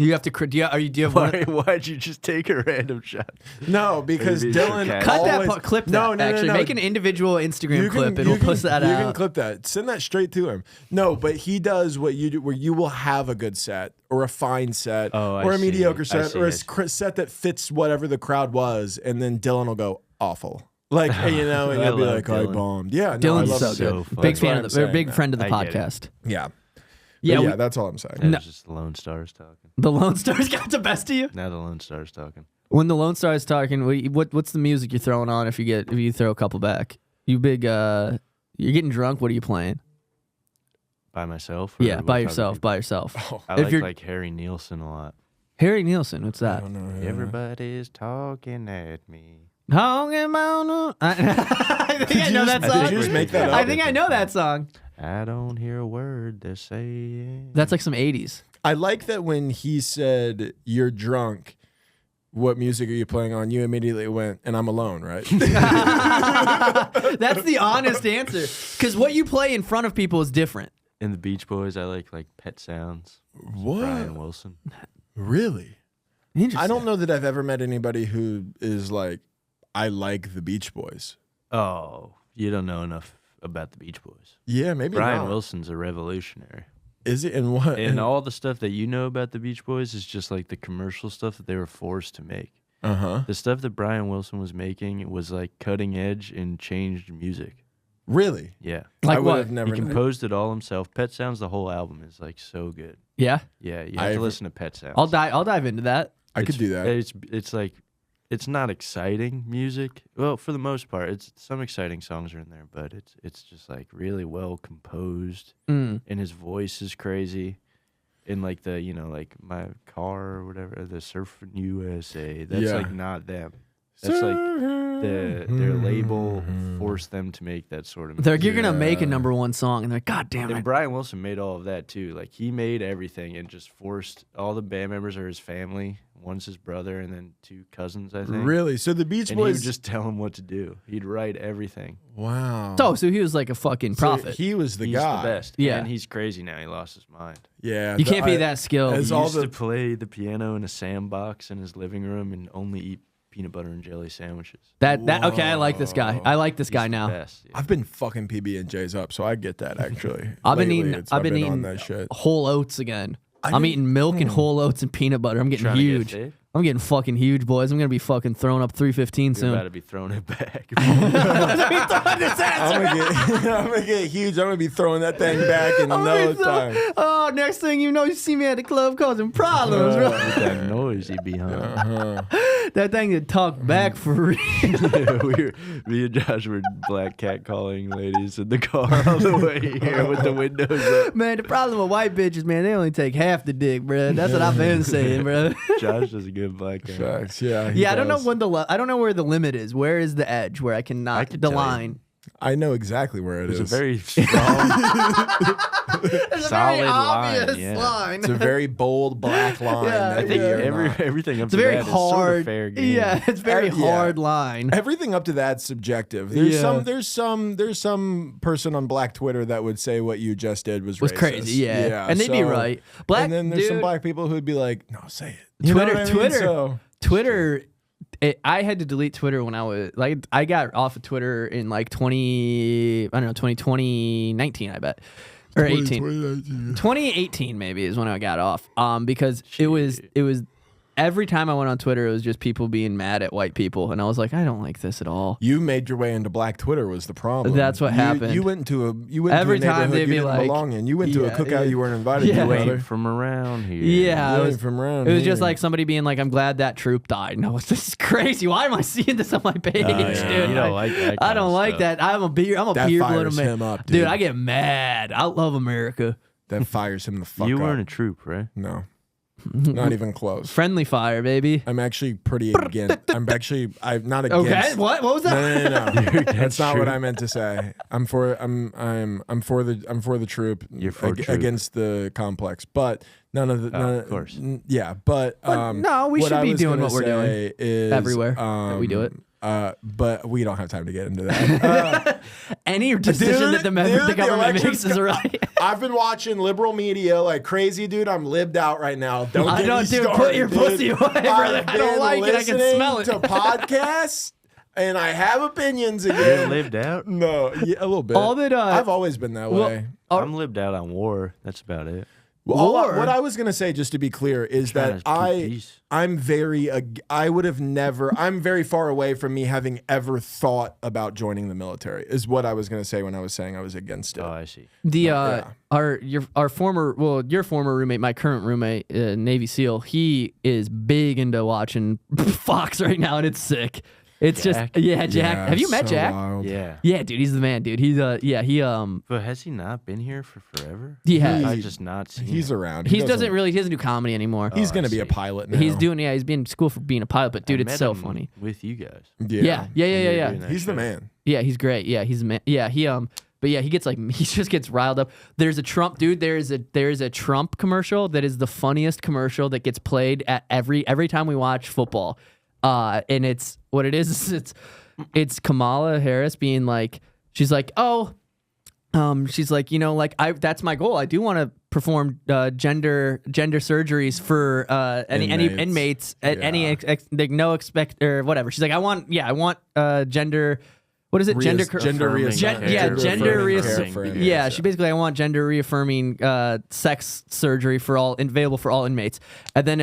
You have to. Do you have one? Why'd you just take a random shot? No, because Maybe Dillon sarcastic. Cut that always, part. Clip that. No, actually, no. make an individual Instagram clip, and we'll push that you out. can clip that. Send that straight to him. No, but he does what you do, where you will have a good set, or a fine set, I or a see. mediocre I set, see, or I a see. set that fits whatever the crowd was, and then Dillon will go awful. Like, and I you'll be love like, I Dillon. bombed. Yeah, no, Dylan's I love so it. good. So funny. Big That's fan why of I'm the. saying Big that. friend of the I get it. podcast. Yeah. Yeah, But we- yeah, that's all I'm saying. That was just the Lone Stars talking. The Lone Stars got the best of you. Now the Lone Stars talking. When the Lone Star is talking, what's the music you're throwing on if you throw a couple back? You big you're getting drunk. What are you playing? By myself? Or Yeah, with by other yourself. people? By yourself. I if you're- like Harry Nilsson a lot. Harry Nilsson. What's I that? don't know. Yeah. Everybody's talking at me. Talking about I think I know that Did song. you just make that up? I think I know that song. I don't hear a word they're saying. That's like some 80s. I like that when he said, you're drunk, what music are you playing on? You immediately went, and I'm alone, right? That's the honest answer. Because what you play in front of people is different. In the Beach Boys, I like Pet Sounds. What? Brian Wilson. Really? Interesting. I don't know that I've ever met anybody who is like, I like the Beach Boys. Oh, you don't know enough about the Beach Boys. Yeah, maybe Brian not. Wilson's a revolutionary. Is it? And what? And all the stuff that you know about the Beach Boys is just like the commercial stuff that they were forced to make. Uh-huh. The stuff that Brian Wilson was making was like cutting edge and changed music. Really? Yeah. Like I would what? have never He known. composed it all himself. Pet Sounds, the whole album is like so good. Yeah, Yeah, you have to listen to Pet Sounds. I'll dive into that. I could do that. It's like it's not exciting music. Well, for the most part, it's some exciting songs are in there, but it's just like really well composed, Mm. and his voice is crazy, in like the like my car or whatever, the Surfing USA. That's like not them. That's like their label forced them to make that sort of music. You're gonna make a #1 song, and they're like, God damn And it. Brian Wilson made all of that too. Like he made everything and just forced all the band members are his family. One's his brother and then 2 cousins, I think. Really? So the Beach And Boys he would just tell him what to do. He'd write everything. Wow. So he was like a fucking prophet. He was the He's guy. the best. Yeah. And he's crazy now. He lost his mind. Yeah. You can't be that skilled. as He all used the- to play the piano in a sandbox in his living room and only eat peanut butter and jelly sandwiches. Okay, I like this guy. I like this guy He's the now. best, yeah. I've been fucking PB&J's up, so I get that actually. I've been Lately, eating I've been on eating that shit. whole oats again. I'm didn't- eating milk and whole oats and peanut butter. I'm getting Trying to get huge. fit? I'm getting fucking huge, boys. I'm gonna be fucking throwing up 315 You're about soon. to be throwing it back. I'm gonna get huge. I'm gonna be throwing that thing back in no time. Oh, next thing you know, you see me at the club causing problems, bro. With that noise he'd be on. That thing that talk back for real. Me and Josh were black cat calling ladies in the car all the way here with the windows up. Man, the problem with white bitches, man, they only take half the dick, bro. That's what I've been saying, bro. Josh does a good black cat. Facts, yeah. he Yeah, I don't know does. when I don't know where the limit is. Where is the edge where I cannot I could the tell you. line? I know exactly where it It's is. a very strong, It's a solid very obvious line. Yeah. line. It's a very bold black line. Yeah. that I think we are not. everything up It's to a very that is hard. sort of fair game. Yeah, it's very Yeah. hard line. Everything up to that's subjective. There's Yeah. there's some person on Black Twitter that would say what you just did was Was racist. crazy, yeah. And they'd be right. Black and then there's some dude- black people who'd be like, "No, say it." You Twitter, know what I mean? Twitter, So, Twitter. I had to delete Twitter when I was like, I got off of Twitter in like 2019, I bet, or 18. 2018 maybe is when I got off. Because it was every time I went on Twitter, it was just people being mad at white people, and I was like, I don't like this at all. you made your way into Black Twitter was the problem. That's what happened. You went to a Every to a time neighborhood they'd you be didn't like- belong in. You went to a Yeah, cookout yeah. you weren't invited Yeah. to. You brother. ain't from around here. Yeah, You it ain't was, from around it was just here. like somebody being like, I'm glad that troop died. And I was, this is crazy. Why am I seeing this on my page, yeah. dude? You don't like that I kind don't of like stuff. that. I'm a beer That blood fires man. him up, dude. dude. I get mad. I love America. That fires him the fuck You up. weren't a troop, right? No, not even close. Friendly fire, baby. I'm actually pretty against. I'm not against. Okay, what was that? No. That's not what I meant to say. I'm for the troop. You're for troop. Against the complex, but none of the. of course. Yeah, but no, we what should I be was doing gonna what we're doing say is, everywhere that we do it. But we don't have time to get into that. Any decision that the government election's makes is right. I've been watching liberal media like crazy, dude. I'm lived out right now. Don't I get don't, me dude, started, put your dude. pussy away, brother. I've I don't been like it. I can listening smell it. to podcasts, and I have opinions You again. lived out? No, yeah, a little bit. All that, I've always been that way. I'm lived out on war. That's about it. Well, War? what I was gonna say, just to be clear, is Trying that to keep peace. I'm very far away from me having ever thought about joining the military. Is what I was gonna say when I was saying I was against it. Oh, I see. Your former roommate, my current roommate, Navy SEAL, he is big into watching Fox right now, and it's sick. It's Jack? just Jack. Yeah, Have you met so Jack? wild. Yeah. Yeah, dude, he's the man, dude. He's But has he not been here for forever? He has. I've just not seen He's him. around. he doesn't do comedy anymore. He's Oh, gonna I be a see. pilot now. He's been in school for being a pilot, but dude, I it's met so him funny. with you guys. Yeah. When you were doing that He's the show. man. Yeah, he's great. Yeah, he's a man. Yeah, but yeah, he gets like he just gets riled up. There's a Trump dude. There is a Trump commercial that is the funniest commercial that gets played at every time we watch football. And it's what it is. It's Kamala Harris being like, she's like, she's like, that's my goal. I do want to perform gender surgeries for any inmates at any no expect or whatever. She's like, I want gender. What is it? Gender reaffirming gender reaffirming for care. yeah, she basically I want gender reaffirming sex surgery for all available for all inmates. And then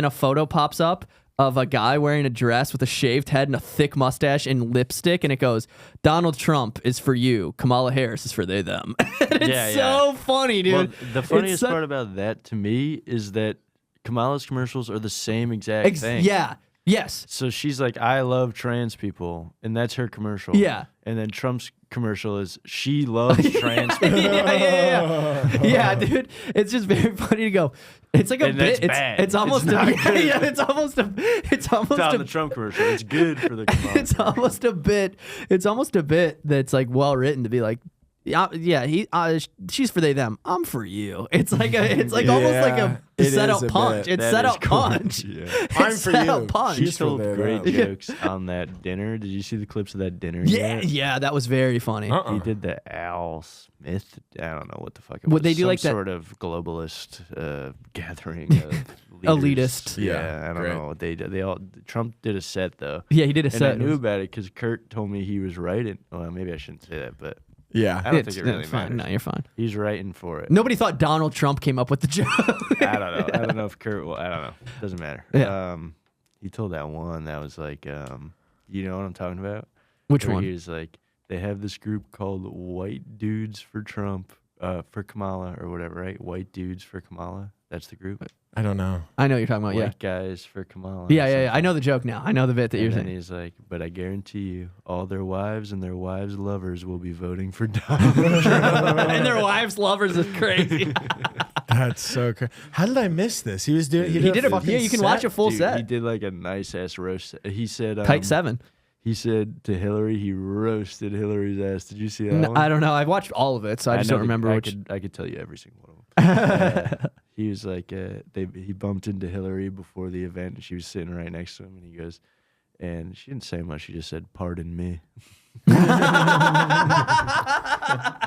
a photo pops up of a guy wearing a dress with a shaved head and a thick mustache and lipstick, and it goes, Donald Trump is for you, Kamala Harris is for they them. It's so funny, dude. Well, the funniest It's part about that to me is that Kamala's commercials are the same exact thing. Yeah. Yes. So she's like, I love trans people, and that's her commercial. Yeah. And then Trump's commercial is she loves trans people. Yeah, dude. It's just very funny to go. It's like a And bit. that's bad. It's almost It's a not good. yeah. It's almost a. It's almost It's on a. the Trump commercial. It's good for the Kamala It's almost a bit. It's almost a bit that's like well written to be like. Yeah, she's for they them. I'm for you. It's like almost like a it set is up a punch. bit. It's That set is up cool. punch. Yeah. I'm It's for set you. up punch. She She's for told them. great Yeah. jokes on that dinner. Did you see the clips of that dinner? Yeah, yeah, that was very funny. He did the Al Smith. I don't know what the fuck it Would was. they do Some like that- sort of globalist gathering of Elitist. leaders. Yeah, Yeah, I don't great. know what they did. They all Trump did a set though. Yeah, he did a And set. I knew about it because Kurt told me he was writing. Well, maybe I shouldn't say that, but Yeah. I don't think it really it's fine. matters. No, you're fine. He's writing for it. Nobody thought Donald Trump came up with the joke. I don't know. I don't know if Kurt. Well, I don't know. Doesn't matter. Yeah. He told that one that was like, you know what I'm talking about? Which Where one? He was like, they have this group called White Dudes for Trump, for Kamala or whatever, right? White Dudes for Kamala. That's the group. I don't know. I know what you're talking about. White guys for Kamala. Yeah, or yeah, yeah. I something. know the joke now. I know the bit that And you're then saying. he's like, but I guarantee you, all their wives and their wives' lovers will be voting for Donald Trump. And their wives' lovers is crazy. That's so crazy. How did I miss this? He was doing. He did a fucking yeah. You can set? watch a full Dude, set. He did like a nice ass roast. He said, Tight 7. He said to Hillary, he roasted Hillary's ass. Did you see that one? I don't know. I've watched all of it, so I just know don't remember I which. I could tell you every single one of them. He was like, he bumped into Hillary before the event, and she was sitting right next to him, and he goes, and she didn't say much. She just said, "Pardon me."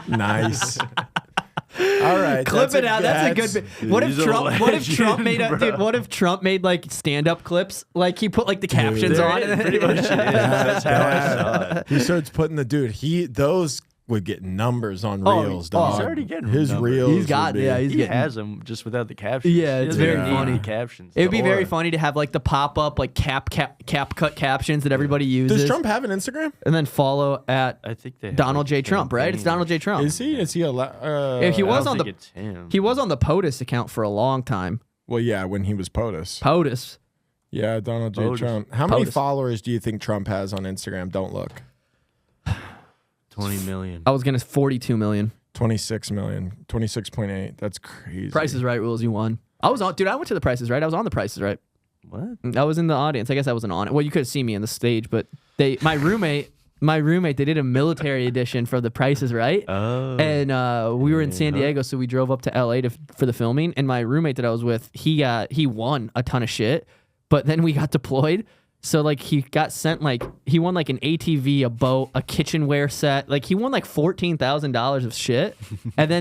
Nice. All right. Clip that's it out. That's a good bit. What if He's a Trump? What if Trump legend, made a bro. dude? What if Trump made like stand-up clips? Like he put like the captions There on it it. is, pretty much. It is. That's how I saw it. He starts putting the dude. Those would get numbers on Oh, reels, oh, dog. he's already getting his numbers. reels. He's got would be- yeah. He's He getting. has them just without the captions. Yeah, He it's doesn't very even need funny. the captions. It would be very Or- funny to have like the pop-up like cap cut captions that everybody uses, Does Trump have an Instagram? and then follow at I think they have, Donald like, J. Trump. Right? It's campaign. Donald J. Trump. Is he? Is he a? Yeah, he I was don't on think the- it's him. He was on the POTUS account for a long time. Well, yeah, when he was POTUS. POTUS. Yeah, Donald J. POTUS. Trump. How many POTUS. followers do you think Trump has on Instagram? Don't look. 20 million. I was gonna 42 million. 26 million. 26.8. That's crazy. Price is Right rules. You won. I was on, dude. I went to the Price is Right. I was on the Price is Right. What? I was in the audience. I guess I wasn't on it. Well, you could have seen me on the stage, but my roommate, they did a military edition for the Price is Right. Oh. And we were in San Yeah. Diego, so we drove up to LA for the filming. And my roommate that I was with, he won a ton of shit, but then we got deployed. So like he got sent he won like an ATV, a boat, a kitchenware set. Like he won like $14,000 of shit. And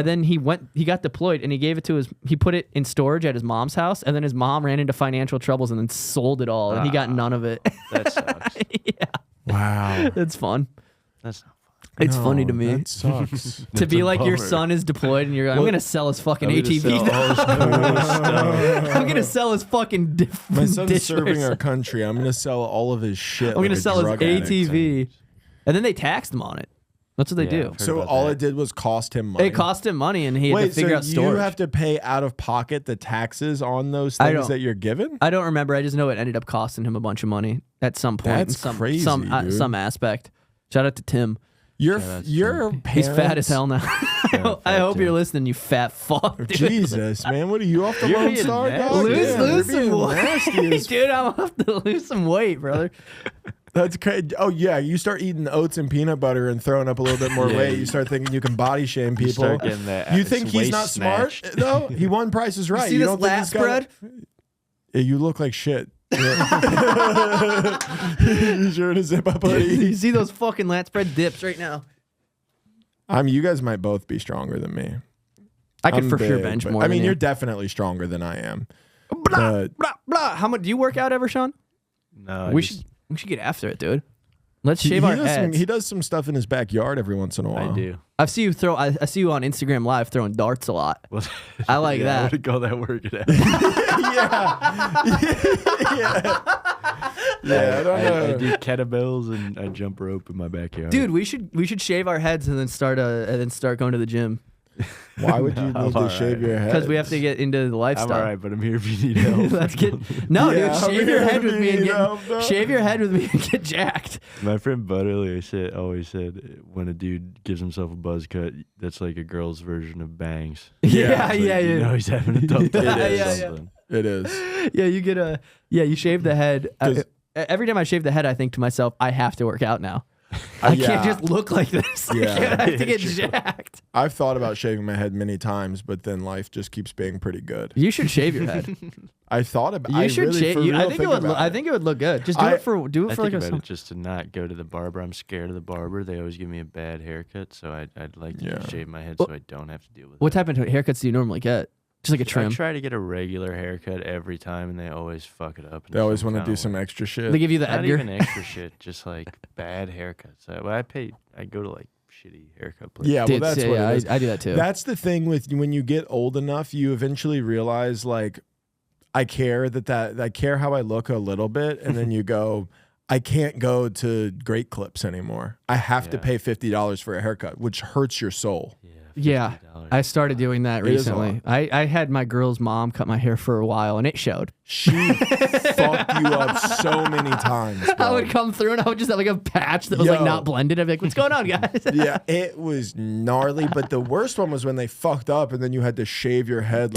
then he got deployed and he gave it to he put it in storage at his mom's house. And then his mom ran into financial troubles and then sold it all. And he got none of it. That sucks. Yeah, Wow. it's fun. That's not It's No, funny to me. That sucks. To be a like your bummer. son is deployed and you're like, I'm gonna sell his fucking I'm gonna ATV. sell all his cool stuff. I'm gonna sell his fucking My son's dishware serving our set. country. I'm gonna sell all of his shit. I'm like gonna a sell his drug addict. ATV. And then they taxed him on it. That's what they Yeah, do. I've heard So about all that. it did was cost him money. It cost him money and he had to Wait, figure so out storage. you have to pay out of pocket the taxes on those I things don't- that you're given? I don't remember. I just know it ended up costing him a bunch of money at some point. That's in crazy, dude. some aspect. Shout out to Tim. Your that's your He's fat parents- as hell now. I fat hope too. you're listening, you fat fuck. Dude. Jesus, man, what are you off the You're Lone being Star? nasty. Dog? Lose Damn, you're some being weight. nasty as Dude, I'm gonna have to lose some weight, brother. That's crazy. Oh yeah, you start eating oats and peanut butter and throwing up a little bit more Yeah, weight. You start thinking you can body shame You people. start getting that You think he's waist not smart? snatched. No, he won Price is Right. See this don't think lat he's got- spread? Yeah, you look like shit. Yeah. You sure to zip up hoodie? You see those fucking lat spread dips right now. I mean, you guys might both be stronger than me. I could I'm for sure big, bench but- more. I mean, than you're you. definitely stronger than I am. Blah, but- blah, blah. How much do you work out ever, Sean? No, We should get after it, dude. Let's shave our heads. He does some stuff in his backyard every once in a while. I do. I see you I see you on Instagram Live throwing darts a lot. Well, I like I that. would call that working out. Yeah, I don't know. I do kettlebells and I jump rope in my backyard. Dude, we should shave our heads and then start going to the gym. Why would you need to shave your head? Because we have to get into the I'm lifestyle. all right, but I'm here if you need help. Let's get no, Yeah, dude. Shave your head with me and help, shave your head with me and get jacked. My friend Bud earlier always said when a dude gives himself a buzz cut, that's like a girl's version of bangs. Yeah, It's like, you know he's having a tough day. Yeah, or yeah. something. It is. Yeah, you get you shave the head. Every time I shave the head, I think to myself, I have to work out now. I can't just look like this. Yeah. I have to get jacked. I've thought about shaving my head many times, but then life just keeps being pretty good. You should shave your head. I thought about. You should really, shave. for real I think it would. about I think it would look good. Just do it for I like think a. about it just to not go to the barber. I'm scared of the barber. They always give me a bad haircut, so I'd like to just shave my head so I don't have to deal with What it. type of haircuts do you normally get? Just like a trim. I try to get a regular haircut every time, and they always fuck it up. They always want to do some extra shit. They give you the Not Edgar. even extra shit, just like bad haircuts. I go to like shitty haircut places. Yeah, well, Dude, that's yeah, what it is. I do that too. That's the thing with when you get old enough, you eventually realize like, I care I care how I look a little bit, and then you go, I can't go to Great Clips anymore. I have to pay $50 for a haircut, which hurts your soul. Yeah, I started doing that It is a recently. I had my girl's mom cut my hair for a while, and it showed. She fucked you up so many times, bro. I would come through, and I would just have like a patch that was like not blended. I'd be like, "What's going on, guys?" Yeah, it was gnarly. But the worst one was when they fucked up, and then you had to shave your head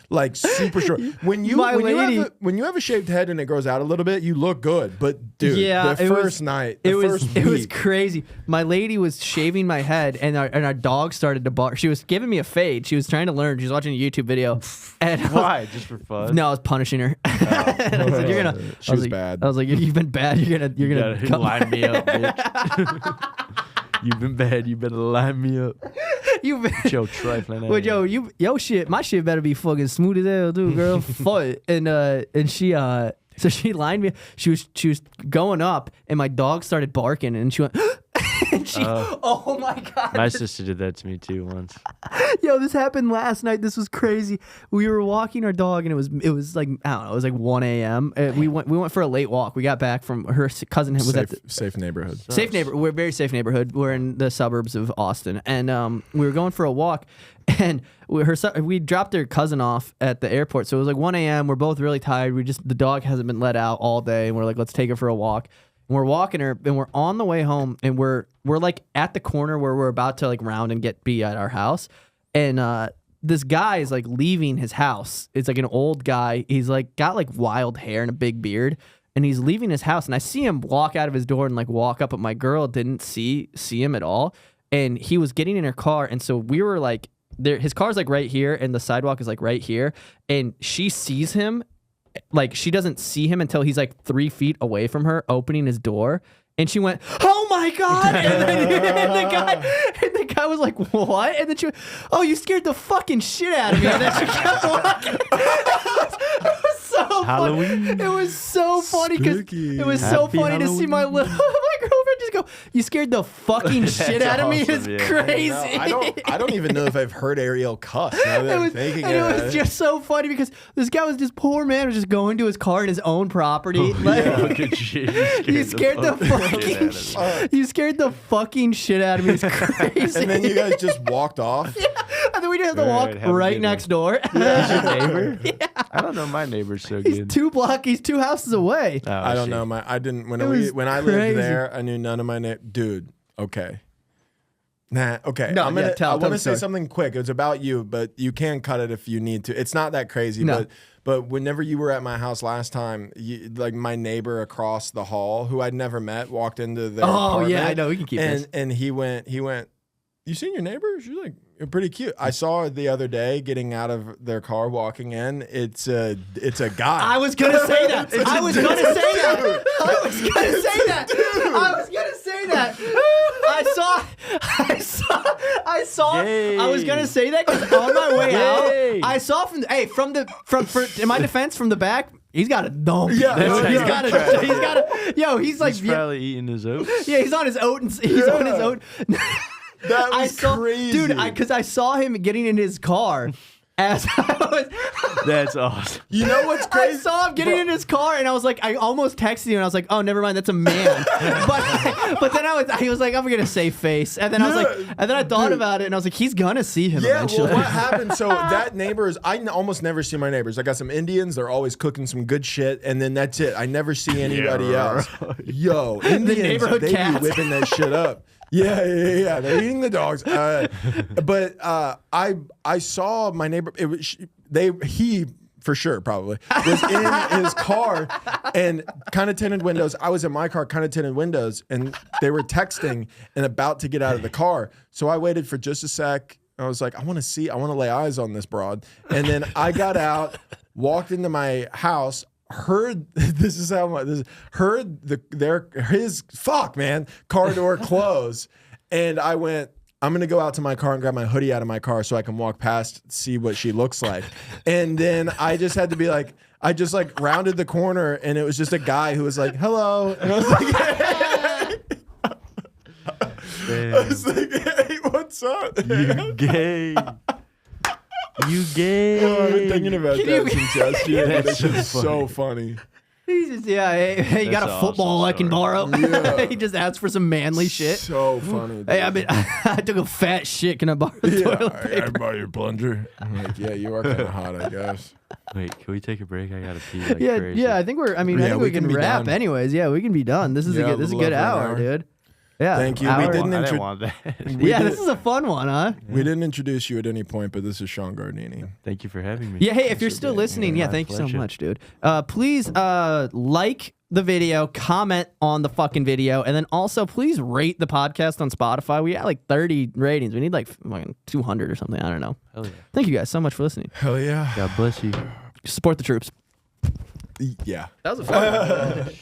like super short. When you have a shaved head and it grows out a little bit, you look good. But dude, the first night, it was crazy. My lady was shaving my head, and our dog started to bark. She was giving me a fade. She was trying to learn. She was watching a YouTube video. And Why? Just for fun? No, I was punishing her. And I was like, "You're gonna." She was bad. I was like, "You've been bad. You're gonna cut line me up, bitch." You've been bad. You better line me up. You've been. Joe trifling. Well, yo, shit, my shit better be fucking smooth as hell, dude, girl. Fuck. And she so she lined me. She was going up, and my dog started barking, and she went. And she, oh my god! My sister did that to me too once. Yo, this happened last night. This was crazy. We were walking our dog, and it was like, I don't know, it was like 1 a.m. We went for a late walk. We got back from her cousin was at the safe neighborhood. We're a very safe neighborhood. We're in the suburbs of Austin, and we were going for a walk, and we dropped their cousin off at the airport. So it was like 1 a.m. We're both really tired. The dog hasn't been let out all day, and we're like, let's take her for a walk. And we're walking her, and we're on the way home, and we're like at the corner where we're about to like round and be at our house, and this guy is like leaving his house. It's like an old guy. He's like got like wild hair and a big beard, and he's leaving his house. And I see him walk out of his door and like walk up, but my girl didn't see him at all. And he was getting in her car, and so we were like, his car's like right here, and the sidewalk is like right here, and she sees him. Like, she doesn't see him until he's like 3 feet away from her, opening his door, and she went, "Oh my god!" And the guy was like, "What?" And then she went, "Oh, you scared the fucking shit out of me." And then she kept walking. It was so Halloween. funny. It was so funny because Spooky. it was so Happy funny to see my girlfriend just go, "You scared the fucking shit out of me." awesome, It's yeah. crazy. No, I don't even know if I've heard Ariel cuss. Now that I'm thinking and it of was just so funny because this guy was just poor man was just going to his car in his own property. Fucking shit. You scared the fucking you scared the fucking shit out of me. It's crazy. And then you guys just walked off. And then we just have to Right, walk have a right good next one. door. He's your neighbor? I don't know my neighbors so He's good. he's 2 houses away. Oh, I don't shit. know when was I crazy. lived there, I knew none of my dude. Okay. Nah, okay. No, I tell want the to say story. something quick. It's about you, but you can cut it if you need to. It's not that crazy, No. but whenever you were at my house last time, like my neighbor across the hall, who I'd never met, walked into their apartment. Yeah, I know. We can keep this. And he went, "You seen your neighbor? She's like, you're pretty cute." I saw her the other day getting out of their car, walking in. It's a guy. I was gonna say that. I was gonna say that. I was gonna say that. I was gonna say that. I saw. Yay. I was gonna say that because on my way Yay. out, I saw from in my defense from the back. He's got a dome. Yeah, he's got a. Yo, he's like. He's probably eating his oats. Yeah, he's on his oat. He's on his oat. That was crazy. Dude, because I saw him getting in his car, as I was. That's awesome. You know what's I crazy? saw him getting in his car, and I was like, I almost texted you, and I was like, oh, never mind, that's a man. but then he was like, I'm gonna say face, and then I was like, and then I thought about it, and I was like, he's gonna see him eventually. Well, what happened? So that neighbor is, I almost never see my neighbors. I got some Indians, they're always cooking some good shit, and then that's it. I never see anybody else. Yo, Indians, neighborhood they cats. be whipping that shit up. Yeah. They're eating the dogs. But I saw my neighbor. He for sure probably was in his car and kind of tinted windows. I was in my car, kind of tinted windows, and they were texting and about to get out of the car. So I waited for just a sec. I was like, I want to lay eyes on this broad. And then I got out, walked into my house. Heard his car door close, and I went, I'm gonna go out to my car and grab my hoodie out of my car so I can walk past, see what she looks like. And then I just had to be like, I just like rounded the corner, and it was just a guy who was like, hello, and I was like, hey. I was like, hey, what's up? You gay. You gay. Oh, I've been thinking about that since yesterday. That's That's just so so funny. He's just, hey, you got That's a an football awesome I can story. borrow? Yeah. He just asked for some manly shit. So funny. Hey, I took a fat shit. Can I borrow the toilet paper? I buy your plunger. I'm like, yeah, you are kind of hot, I guess. Wait, can we take a break? I gotta pee like crazy. Yeah, I think I think we can be wrap done. anyways. Yeah, we can be done. This is Yeah, a good hour, dude. Yeah. Thank you. Hour. We I didn't didn't want that. Yeah, this is a fun one, huh? We didn't introduce you at any point, but this is Shawn Gardini. Thank you for having me. Yeah, hey, if you're for still being listening, here. yeah, My thank you so pleasure. much, dude. Please like the video, comment on the fucking video, and then also please rate the podcast on Spotify. We got like 30 ratings. We need like 200 or something. I don't know. Hell yeah. Thank you guys so much for listening. Hell yeah. God bless you. Support the troops. Yeah. That was a fun one.